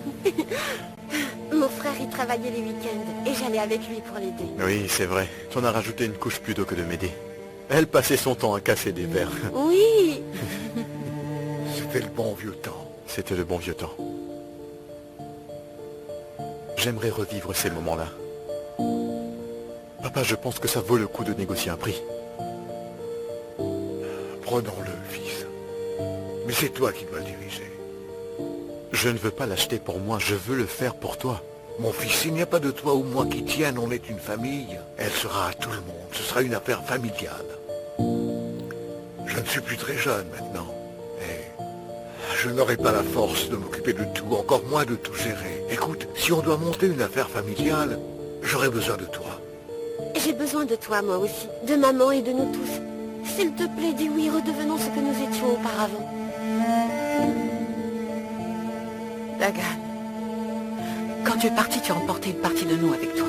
Mon frère y travaillait les week-ends et j'allais avec lui pour l'aider. Oui, c'est vrai. Tu en as rajouté une couche plutôt que de m'aider. Elle passait son temps à casser des verres. Oui. C'était le bon vieux temps. C'était le bon vieux temps. J'aimerais revivre ces moments-là. Papa, je pense que ça vaut le coup de négocier un prix. Prenons-le, fils. Mais c'est toi qui dois le diriger. Je ne veux pas l'acheter pour moi, je veux le faire pour toi. Mon fils, il n'y a pas de toi ou moi qui tienne, on est une famille. Elle sera à tout le monde, ce sera une affaire familiale. Je ne suis plus très jeune maintenant, et je n'aurai pas la force de m'occuper de tout, encore moins de tout gérer. Écoute, si on doit monter une affaire familiale, j'aurai besoin de toi. J'ai besoin de toi, moi aussi, de maman et de nous tous. S'il te plaît, dis oui, redevenons ce que nous étions auparavant. Dagan, quand tu es parti, tu as emporté une partie de nous avec toi.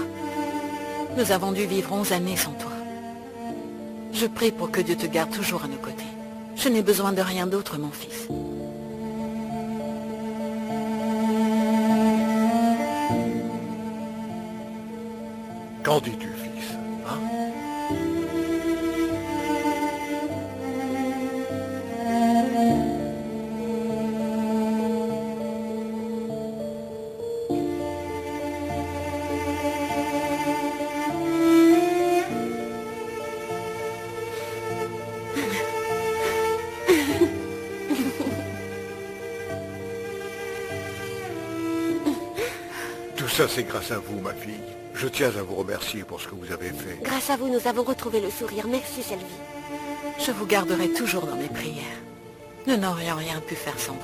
Nous avons dû vivre 11 années sans toi. Je prie pour que Dieu te garde toujours à nos côtés. Je n'ai besoin de rien d'autre, mon fils. Qu'en dis-tu, fils, hein? Tout ça, c'est grâce à vous, ma fille. Je tiens à vous remercier pour ce que vous avez fait. Grâce à vous, nous avons retrouvé le sourire. Merci, Sylvie. Je vous garderai toujours dans mes prières. Nous n'aurions rien pu faire sans vous.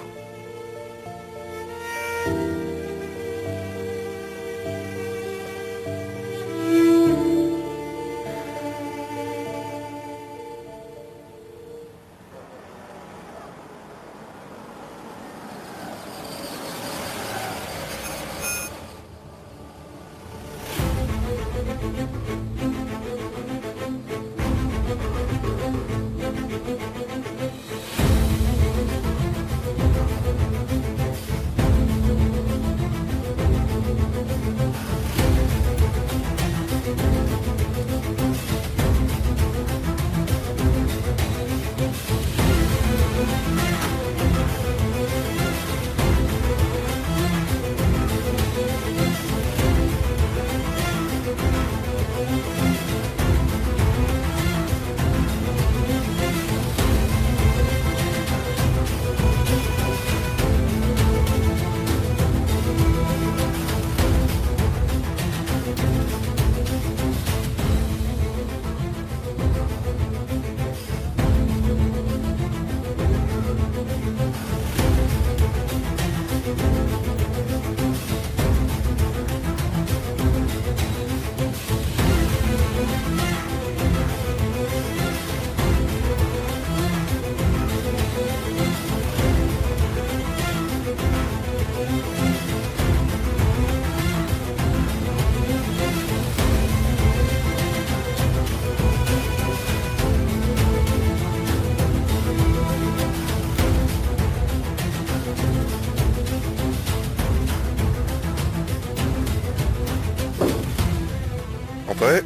Entrez.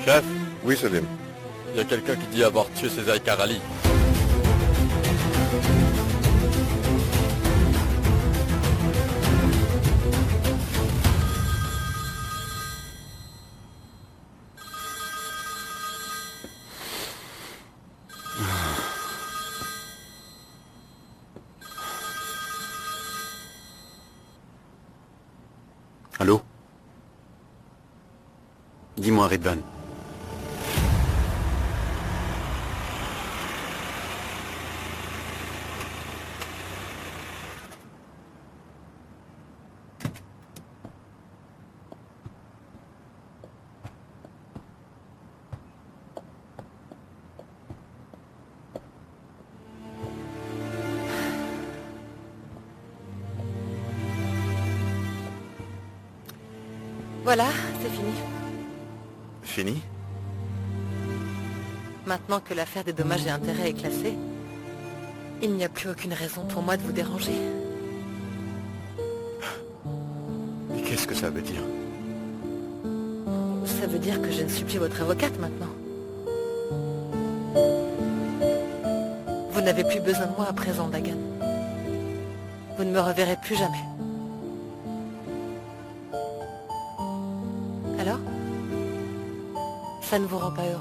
Chef, Oui, Salim. il y a quelqu'un qui dit avoir tué César Karali. Allô? Dis-moi, Ridvan. Voilà, c'est fini. Fini? Maintenant que l'affaire des dommages et intérêts est classée, il n'y a plus aucune raison pour moi de vous déranger. Mais qu'est-ce que ça veut dire? Ça veut dire que je ne suis plus votre avocate maintenant. Vous n'avez plus besoin de moi à présent, Dagan. Vous ne me reverrez plus jamais. Alors? Ça ne vous rend pas heureux?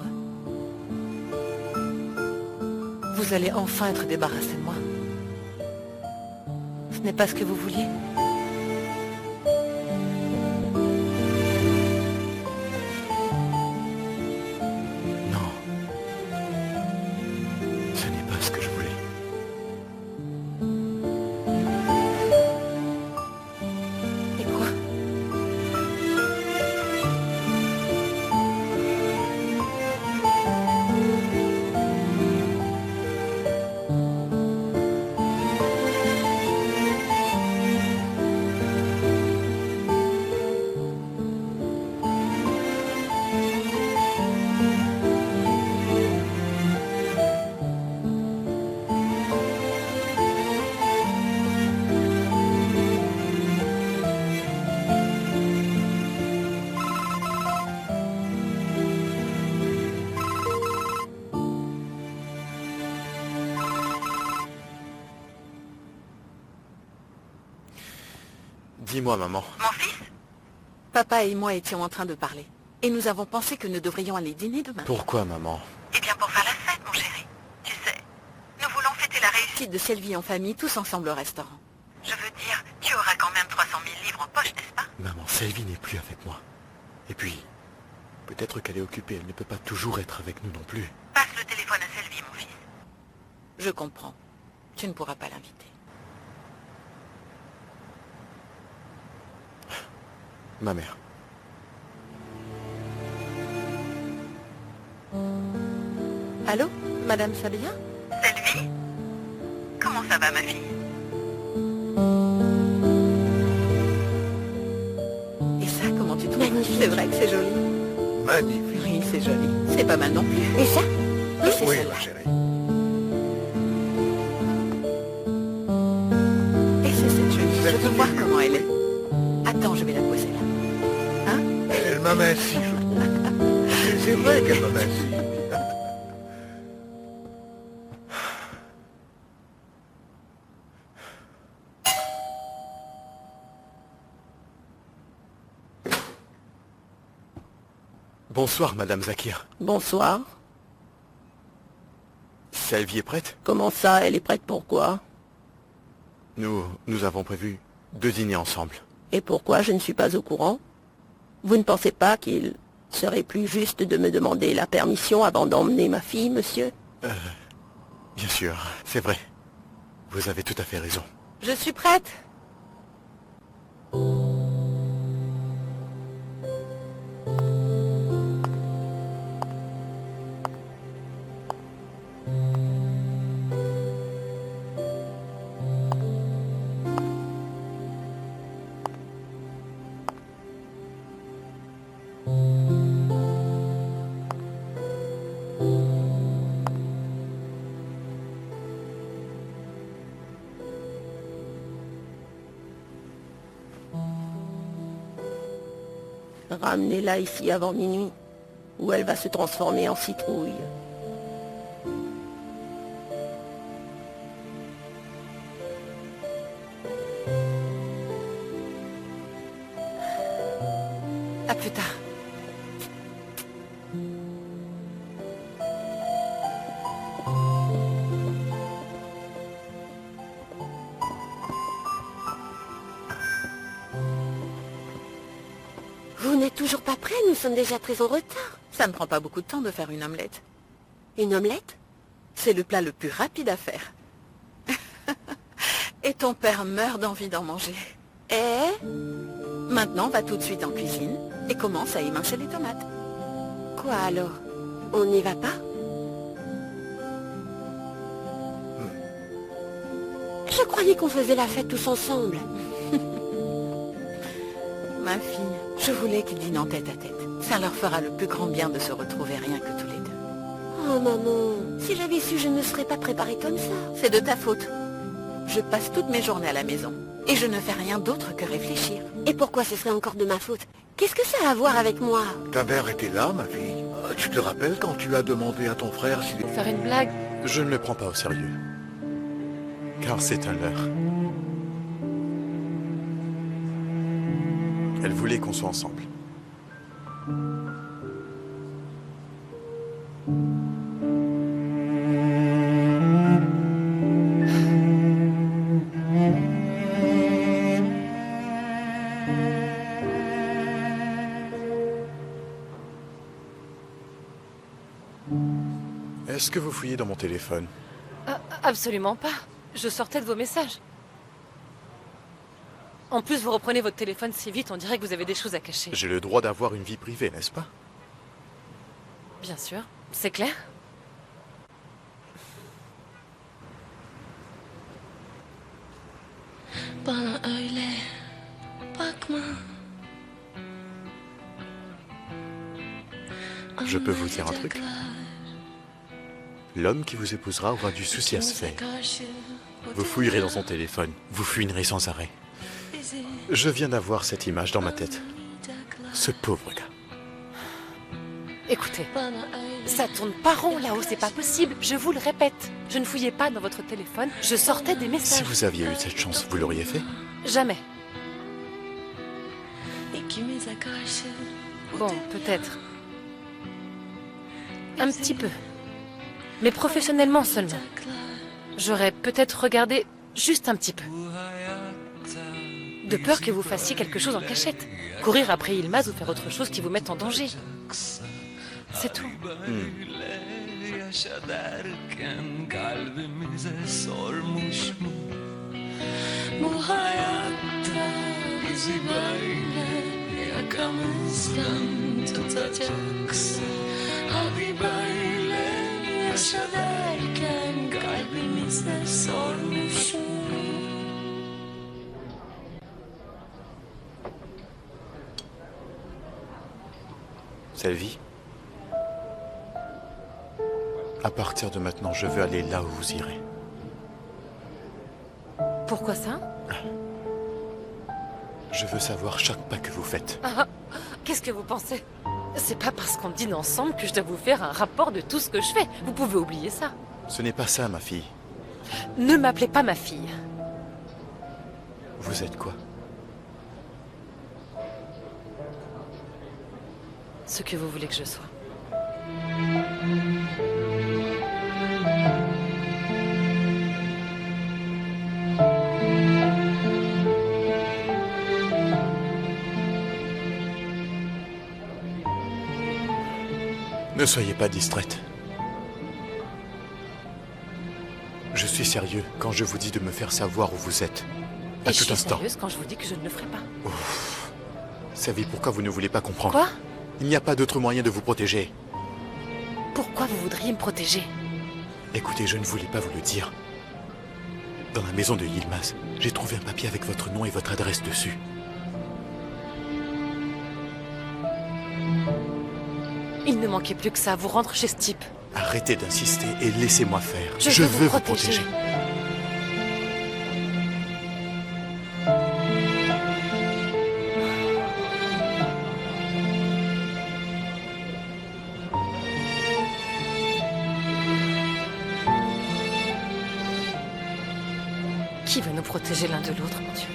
Vous allez enfin être débarrassé de moi. Ce n'est pas ce que vous vouliez. Non. Ce n'est pas ce que je voulais. Et quoi? Dis-moi, maman. Mon fils? Papa et moi étions en train de parler. Et nous avons pensé que nous devrions aller dîner demain. Pourquoi, maman? Eh bien, pour faire la fête, mon chéri. Tu sais, nous voulons fêter la réussite de cette vie en famille, tous ensemble au restaurant. Je veux dire, tu auras quand même 300 000 livres en poche, n'est-ce pas? Maman, Sylvie n'est plus avec moi. Et puis, peut-être qu'elle est occupée, elle ne peut pas toujours être avec nous non plus. Passe le téléphone à Sylvie, mon fils. Je comprends. Tu ne pourras pas l'inviter. Ma mère. Allô, Madame Sabia? Sylvie? Comment ça va, ma fille? Et ça, comment tu trouves? Magnifique. C'est vrai que c'est joli. Magnifique. Oui, c'est joli. C'est pas mal non plus. Et ça? Et c'est Oui, celle-là. ma chérie. Et c'est cette jolie. Je veux voir comment elle est. Attends, je vais la poser là. Hein? Elle m'amincit, je trouve. C'est vrai qu'elle m'amincit. Bonsoir, Madame Zakir. Bonsoir. Sylvie est prête? Comment ça, elle est prête pour quoi? Nous avons prévu de dîner ensemble. Et pourquoi je ne suis pas au courant? Vous ne pensez pas qu'il serait plus juste de me demander la permission avant d'emmener ma fille, monsieur? Bien sûr, c'est vrai. Vous avez tout à fait raison. Je suis prête. Ramenez-la ici avant minuit, ou elle va se transformer en citrouille. À plus tard. Vous n'êtes toujours pas prêts, nous sommes déjà très en retard. Ça ne prend pas beaucoup de temps de faire une omelette. Une omelette? C'est le plat le plus rapide à faire. Et ton père meurt d'envie d'en manger. Eh? Maintenant, va tout de suite en cuisine et commence à émincer les tomates. Quoi alors? On n'y va pas? Je croyais qu'on faisait la fête tous ensemble. Ma fille, je voulais qu'ils dînent en tête à tête. Ça leur fera le plus grand bien de se retrouver rien que tous les deux. Oh maman, si j'avais su, je ne serais pas préparée comme ça. C'est de ta faute. Je passe toutes mes journées à la maison et je ne fais rien d'autre que réfléchir. Et pourquoi ce serait encore de ma faute? Qu'est-ce que ça a à voir avec moi? Ta mère était là, ma fille. Tu te rappelles quand tu as demandé à ton frère s'il... Faire une blague? Je ne le prends pas au sérieux. Car c'est un leurre. Elle voulait qu'on soit ensemble. Est-ce que vous fouillez dans mon téléphone? Absolument pas. Je sortais de vos messages. En plus, vous reprenez votre téléphone si vite, on dirait que vous avez des choses à cacher. J'ai le droit d'avoir une vie privée, n'est-ce pas? Bien sûr. C'est clair? Bana öyle bakma. Je peux vous dire un truc? L'homme qui vous épousera aura du souci à se faire. Vous fouillerez dans son téléphone, vous fuinerez sans arrêt. Je viens d'avoir cette image dans ma tête. Ce pauvre gars. Écoutez, ça tourne pas rond là-haut, c'est pas possible. Je vous le répète. Je ne fouillais pas dans votre téléphone, je sortais des messages. Si vous aviez eu cette chance, vous l'auriez fait? Jamais. Bon, peut-être. Un petit peu. Mais professionnellement seulement. J'aurais peut-être regardé juste un petit peu. De peur que vous fassiez quelque chose en cachette. Courir après Yılmaz ou faire autre chose qui vous mette en danger. C'est tout. Bu hayatta bizi böyle yakamızdan tutacaksın. Hadi böyle yaşa derken kalbimize sormuşum. Selvi, à partir de maintenant, je veux aller là où vous irez. Pourquoi ça? Je veux savoir chaque pas que vous faites. Ah, qu'est-ce que vous pensez? C'est pas parce qu'on dîne ensemble que je dois vous faire un rapport de tout ce que je fais. Vous pouvez oublier ça. Ce n'est pas ça, ma fille. Ne m'appelez pas ma fille. Vous êtes quoi? Ce que vous voulez que je sois. Ne soyez pas distraite. Je suis sérieux quand je vous dis de me faire savoir où vous êtes. À Et je tout suis instant. sérieuse quand je vous dis que je ne le ferai pas. Savez pourquoi vous ne voulez pas comprendre? Quoi? Il n'y a pas d'autre moyen de vous protéger. Pourquoi vous voudriez me protéger? Écoutez, je ne voulais pas vous le dire. Dans la maison de Yılmaz, j'ai trouvé un papier avec votre nom et votre adresse dessus. Il ne manquait plus que ça à vous rendre chez ce type. Arrêtez d'insister et laissez-moi faire. Je veux vous protéger. Qui veut nous protéger l'un de l'autre, mon Dieu?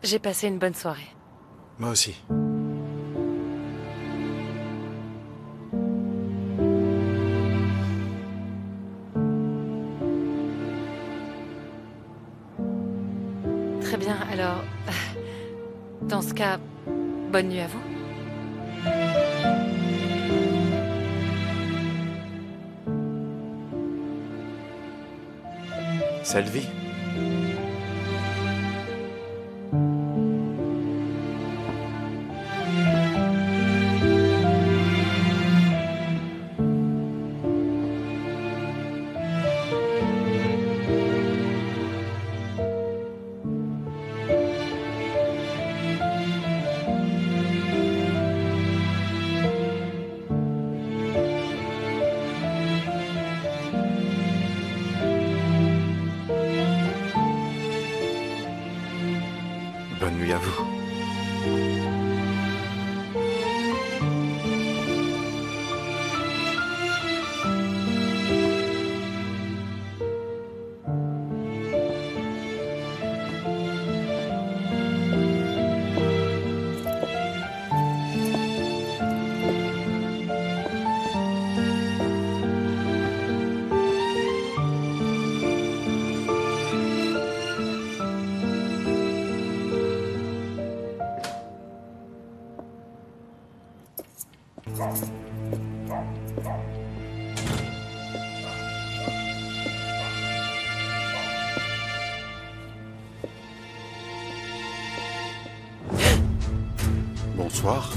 J'ai passé une bonne soirée. Moi aussi. Très bien, alors... Dans ce cas, bonne nuit à vous. Selvi. Bonne nuit à vous. Bonsoir.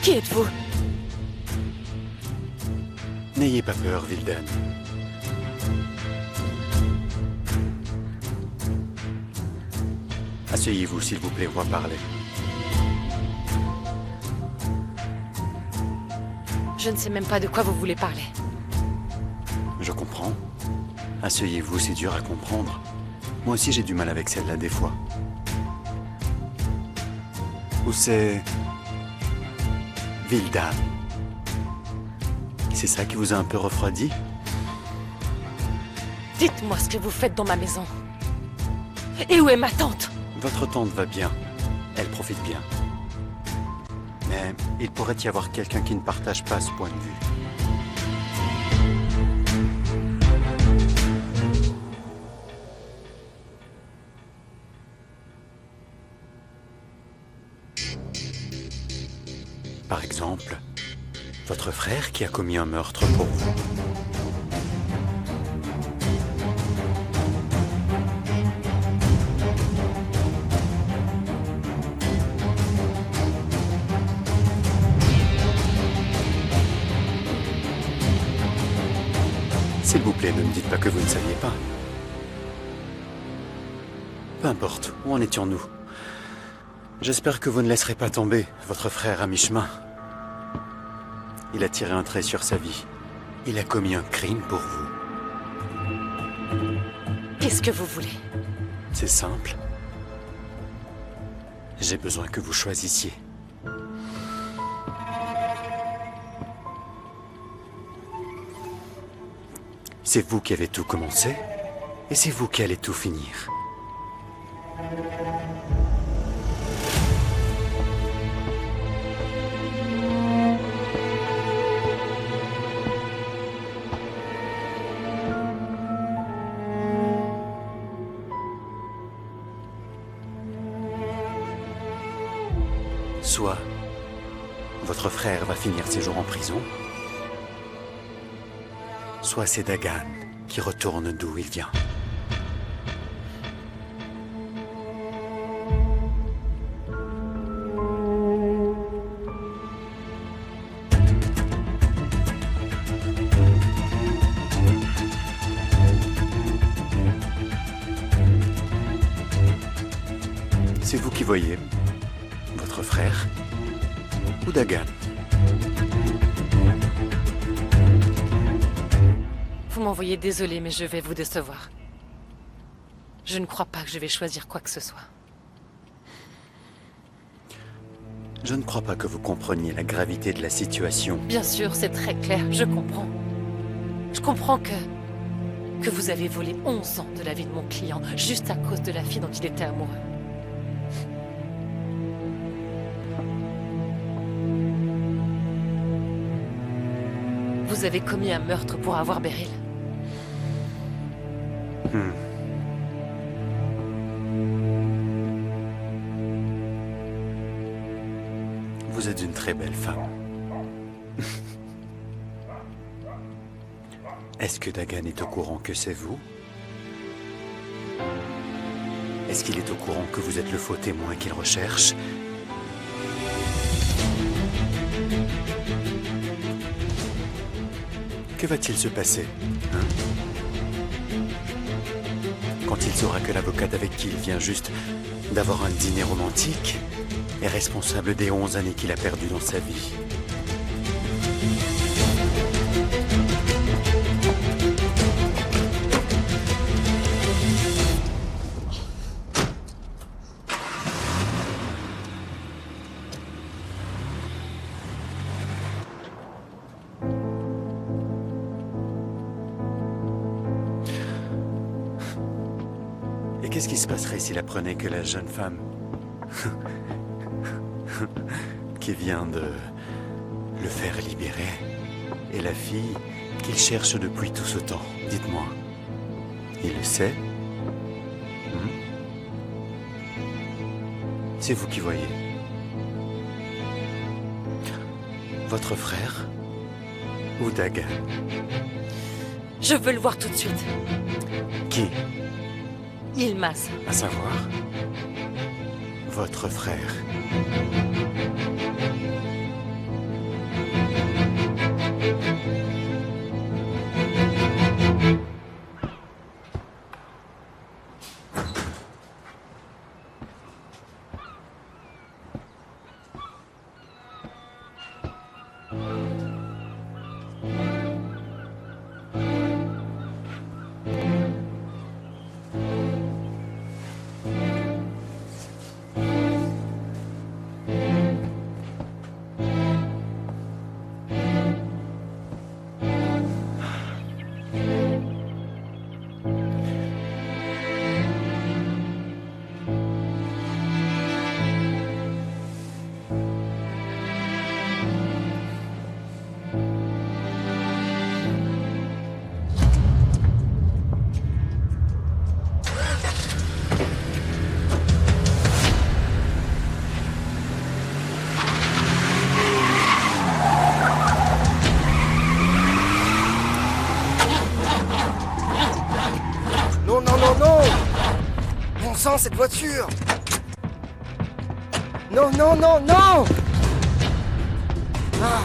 Qui êtes-vous? N'ayez pas peur, Vildan. Asseyez-vous, s'il vous plaît, on va parler. Je ne sais même pas de quoi vous voulez parler. Je comprends. Asseyez-vous, c'est dur à comprendre. Moi aussi, j'ai du mal avec celle-là, des fois. Ou c'est... Vildan. C'est ça qui vous a un peu refroidi? Dites-moi ce que vous faites dans ma maison. Et où est ma tante? Votre tante va bien. Elle profite bien. Mais il pourrait y avoir quelqu'un qui ne partage pas ce point de vue. Par exemple, votre frère qui a commis un meurtre pour vous. S'il vous plaît, ne me dites pas que vous ne saviez pas. Peu importe, où en étions-nous? J'espère que vous ne laisserez pas tomber votre frère à mi-chemin. Il a tiré un trait sur sa vie. Il a commis un crime pour vous. Qu'est-ce que vous voulez? C'est simple. J'ai besoin que vous choisissiez. C'est vous qui avez tout commencé, et c'est vous qui allez tout finir. Soit votre frère va finir ses jours en prison, soit c'est Dagan qui retourne d'où il vient. C'est vous qui voyez, votre frère ou Dagan? Vous m'envoyez désolé, mais je vais vous décevoir. Je ne crois pas que je vais choisir quoi que ce soit. Je ne crois pas que vous compreniez la gravité de la situation. Bien sûr, c'est très clair, je comprends. Je comprends que vous avez volé 11 ans de la vie de mon client, juste à cause de la fille dont il était amoureux. Vous avez commis un meurtre pour avoir Beryl. Vous êtes une très belle femme. Est-ce que Dagan est au courant que c'est vous? Est-ce qu'il est au courant que vous êtes le faux témoin qu'il recherche? Que va-t-il se passer, hein? Quand il saura que l'avocate avec qui il vient juste d'avoir un dîner romantique est responsable des 11 années qu'il a perdues dans sa vie. Qu'est-ce qui se passerait s'il apprenait que la jeune femme qui vient de le faire libérer est la fille qu'il cherche depuis tout ce temps? Dites-moi. Il le sait? C'est vous qui voyez. Votre frère ou Dagan? Je veux le voir tout de suite. Qui? Yılmaz. À savoir, votre frère. Cette voiture! Non, non, non, non! Ah.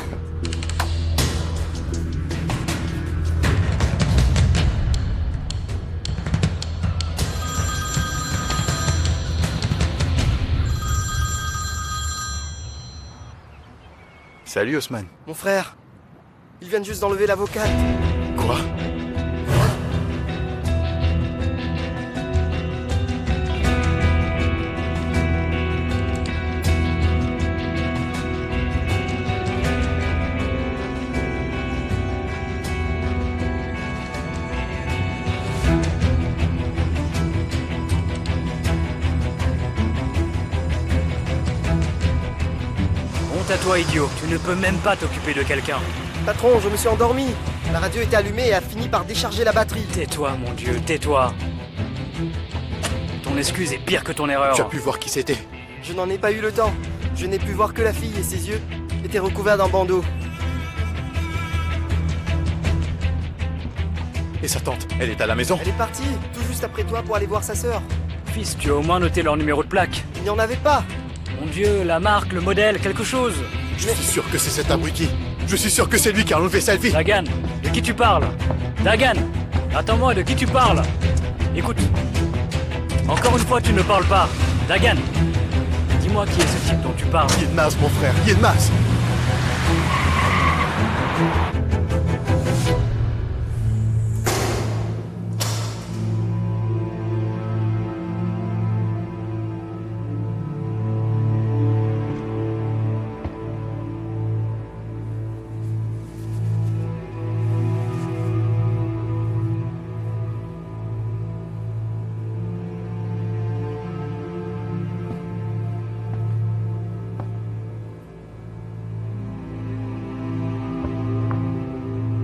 Salut Haussmann. Mon frère, ils viennent juste d'enlever l'avocate. Quoi? À toi, idiot. Tu ne peux même pas t'occuper de quelqu'un. Patron, je me suis endormi. La radio était allumée et a fini par décharger la batterie. Tais-toi, mon Dieu, tais-toi. Ton excuse est pire que ton erreur. Tu as pu voir qui c'était? Je n'en ai pas eu le temps. Je n'ai pu voir que la fille et ses yeux étaient recouverts d'un bandeau. Et sa tante, elle est à la maison? Elle est partie, tout juste après toi pour aller voir sa sœur. Fils, tu as au moins noté leur numéro de plaque. Il n'y en avait pas. Mon Dieu, la marque, le modèle, quelque chose. Je suis sûr que c'est cet abruti. Je suis sûr que c'est lui qui a enlevé Selvi. Dagan, de qui tu parles? Dagan, attends-moi, de qui tu parles? Écoute, encore une fois, tu ne parles pas. Dagan, dis-moi qui est ce type dont tu parles. Yılmaz, mon frère, Yılmaz.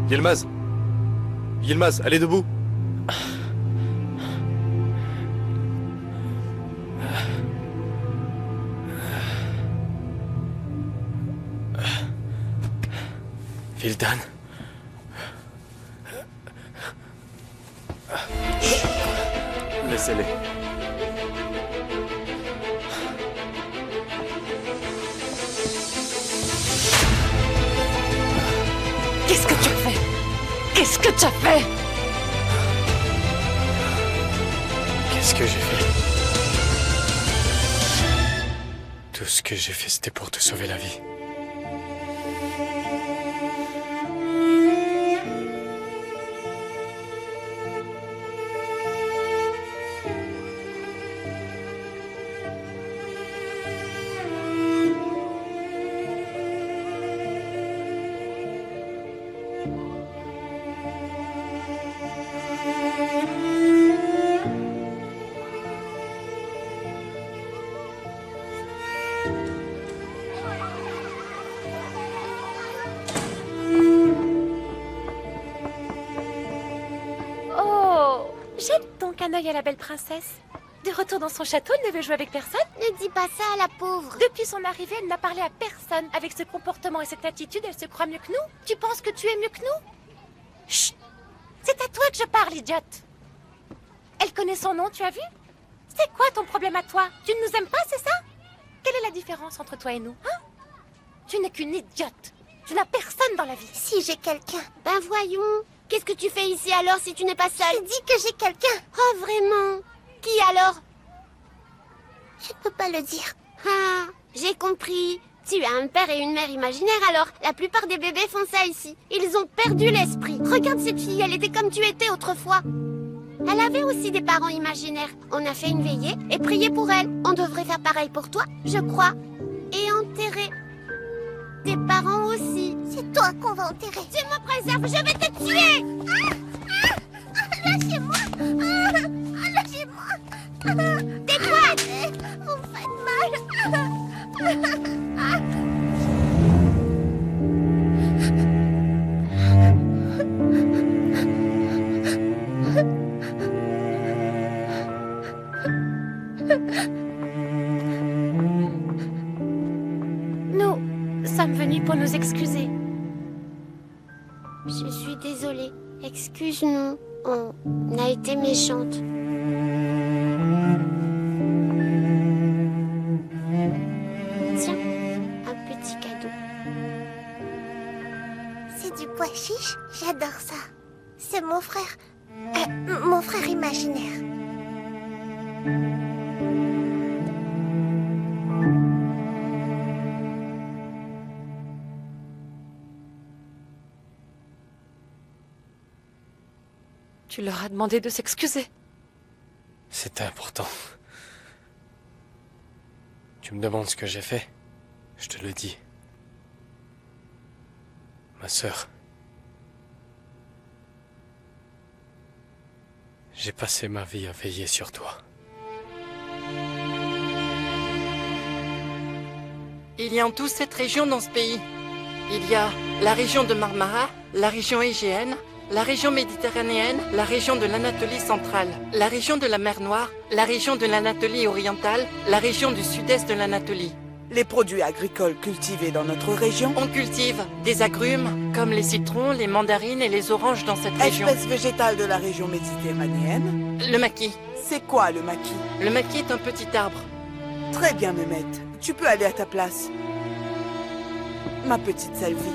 Yılmaz. Yılmaz, allez debout. Vildan. Laissez-les. Qu'est-ce que tu as fait? Qu'est-ce que tu as fait? Qu'est-ce que j'ai fait? Tout ce que j'ai fait, c'était pour te sauver la vie. Jette donc un œil à la belle princesse. De retour dans son château, elle ne veut jouer avec personne. Ne dis pas ça à la pauvre. Depuis son arrivée, elle n'a parlé à personne. Avec ce comportement et cette attitude, elle se croit mieux que nous. Tu penses que tu es mieux que nous? Chut! C'est à toi que je parle, idiote. Elle connaît son nom, tu as vu? C'est quoi ton problème à toi? Tu ne nous aimes pas, c'est ça? Quelle est la différence entre toi et nous, hein? Tu n'es qu'une idiote. Tu n'as personne dans la vie. Si j'ai quelqu'un. Ben voyons. Qu'est-ce que tu fais ici alors si tu n'es pas seule? Je dis que j'ai quelqu'un. Oh vraiment? Qui alors? Je ne peux pas le dire. Ah, j'ai compris. Tu as un père et une mère imaginaires alors. La plupart des bébés font ça ici. Ils ont perdu l'esprit. Regarde cette fille, elle était comme tu étais autrefois. Elle avait aussi des parents imaginaires. On a fait une veillée et prié pour elle. On devrait faire pareil pour toi, je crois. Et enterrer tes parents aussi. C'est toi qu'on va enterrer. Tu me préserves, je vais te tuer. Lâchez-moi. Lâchez-moi. Tais-toi. Vous me faites mal. Nous sommes venus pour nous excuser. Je suis désolée. Excuse-nous. On a été méchantes. Tiens, un petit cadeau. C'est du pois chiche, j'adore ça. C'est mon frère imaginaire. Tu leur as demandé de s'excuser. C'était important. Tu me demandes ce que j'ai fait? Je te le dis. Ma sœur. J'ai passé ma vie à veiller sur toi. Il y a en tout 7 régions dans ce pays. Il y a la région de Marmara, la région égéenne, la région méditerranéenne, la région de l'Anatolie centrale, la région de la mer Noire, la région de l'Anatolie orientale, la région du sud-est de l'Anatolie. Les produits agricoles cultivés dans notre région? On cultive des agrumes, comme les citrons, les mandarines et les oranges dans cette région. Espèce végétale de la région méditerranéenne? Le maquis. C'est quoi le maquis? Le maquis est un petit arbre. Très bien, Mehmet. Tu peux aller à ta place. Ma petite Selvi.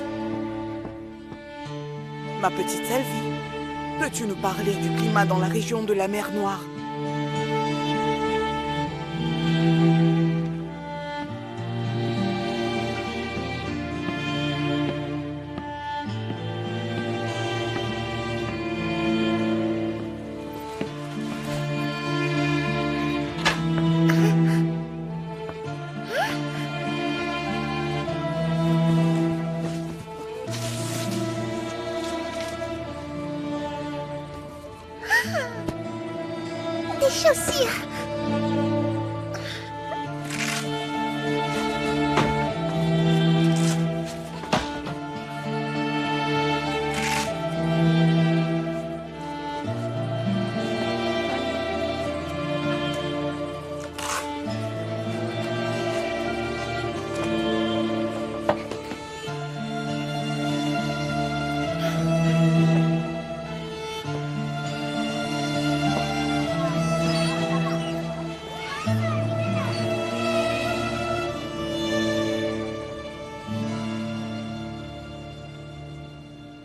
Ma petite Selvi, peux-tu nous parler du climat dans la région de la mer Noire? Des chaussures.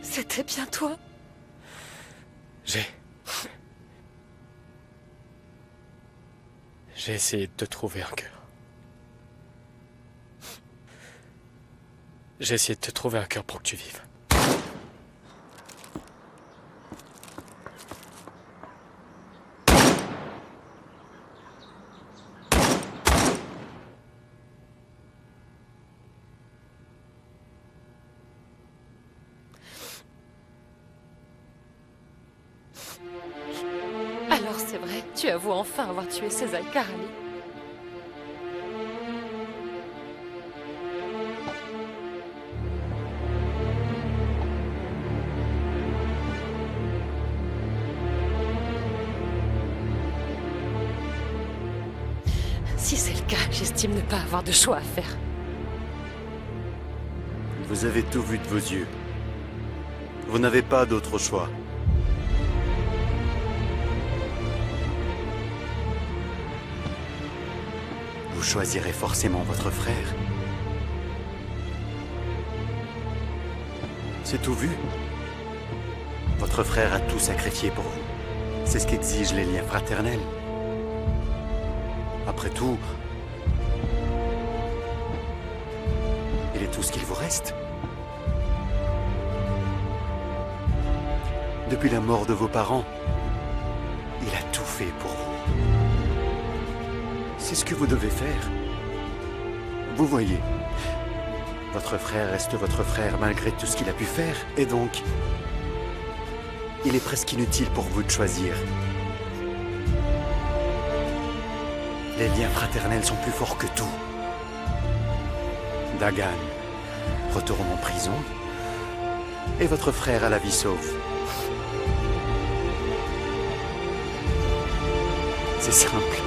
C'était bien toi? J'ai essayé de te trouver un cœur. J'ai essayé de te trouver un cœur pour que tu vives. Alors c'est vrai, tu avoues enfin avoir tué César Karali. Si c'est le cas, j'estime ne pas avoir de choix à faire. Vous avez tout vu de vos yeux. Vous n'avez pas d'autre choix. Vous choisirez forcément votre frère. C'est tout vu. Votre frère a tout sacrifié pour vous. C'est ce qu'exigent les liens fraternels. Après tout, il est tout ce qu'il vous reste. Depuis la mort de vos parents, il a tout fait pour vous. C'est ce que vous devez faire. Vous voyez, votre frère reste votre frère malgré tout ce qu'il a pu faire, et donc, il est presque inutile pour vous de choisir. Les liens fraternels sont plus forts que tout. Dagan retourne en prison, et votre frère a la vie sauve. C'est simple.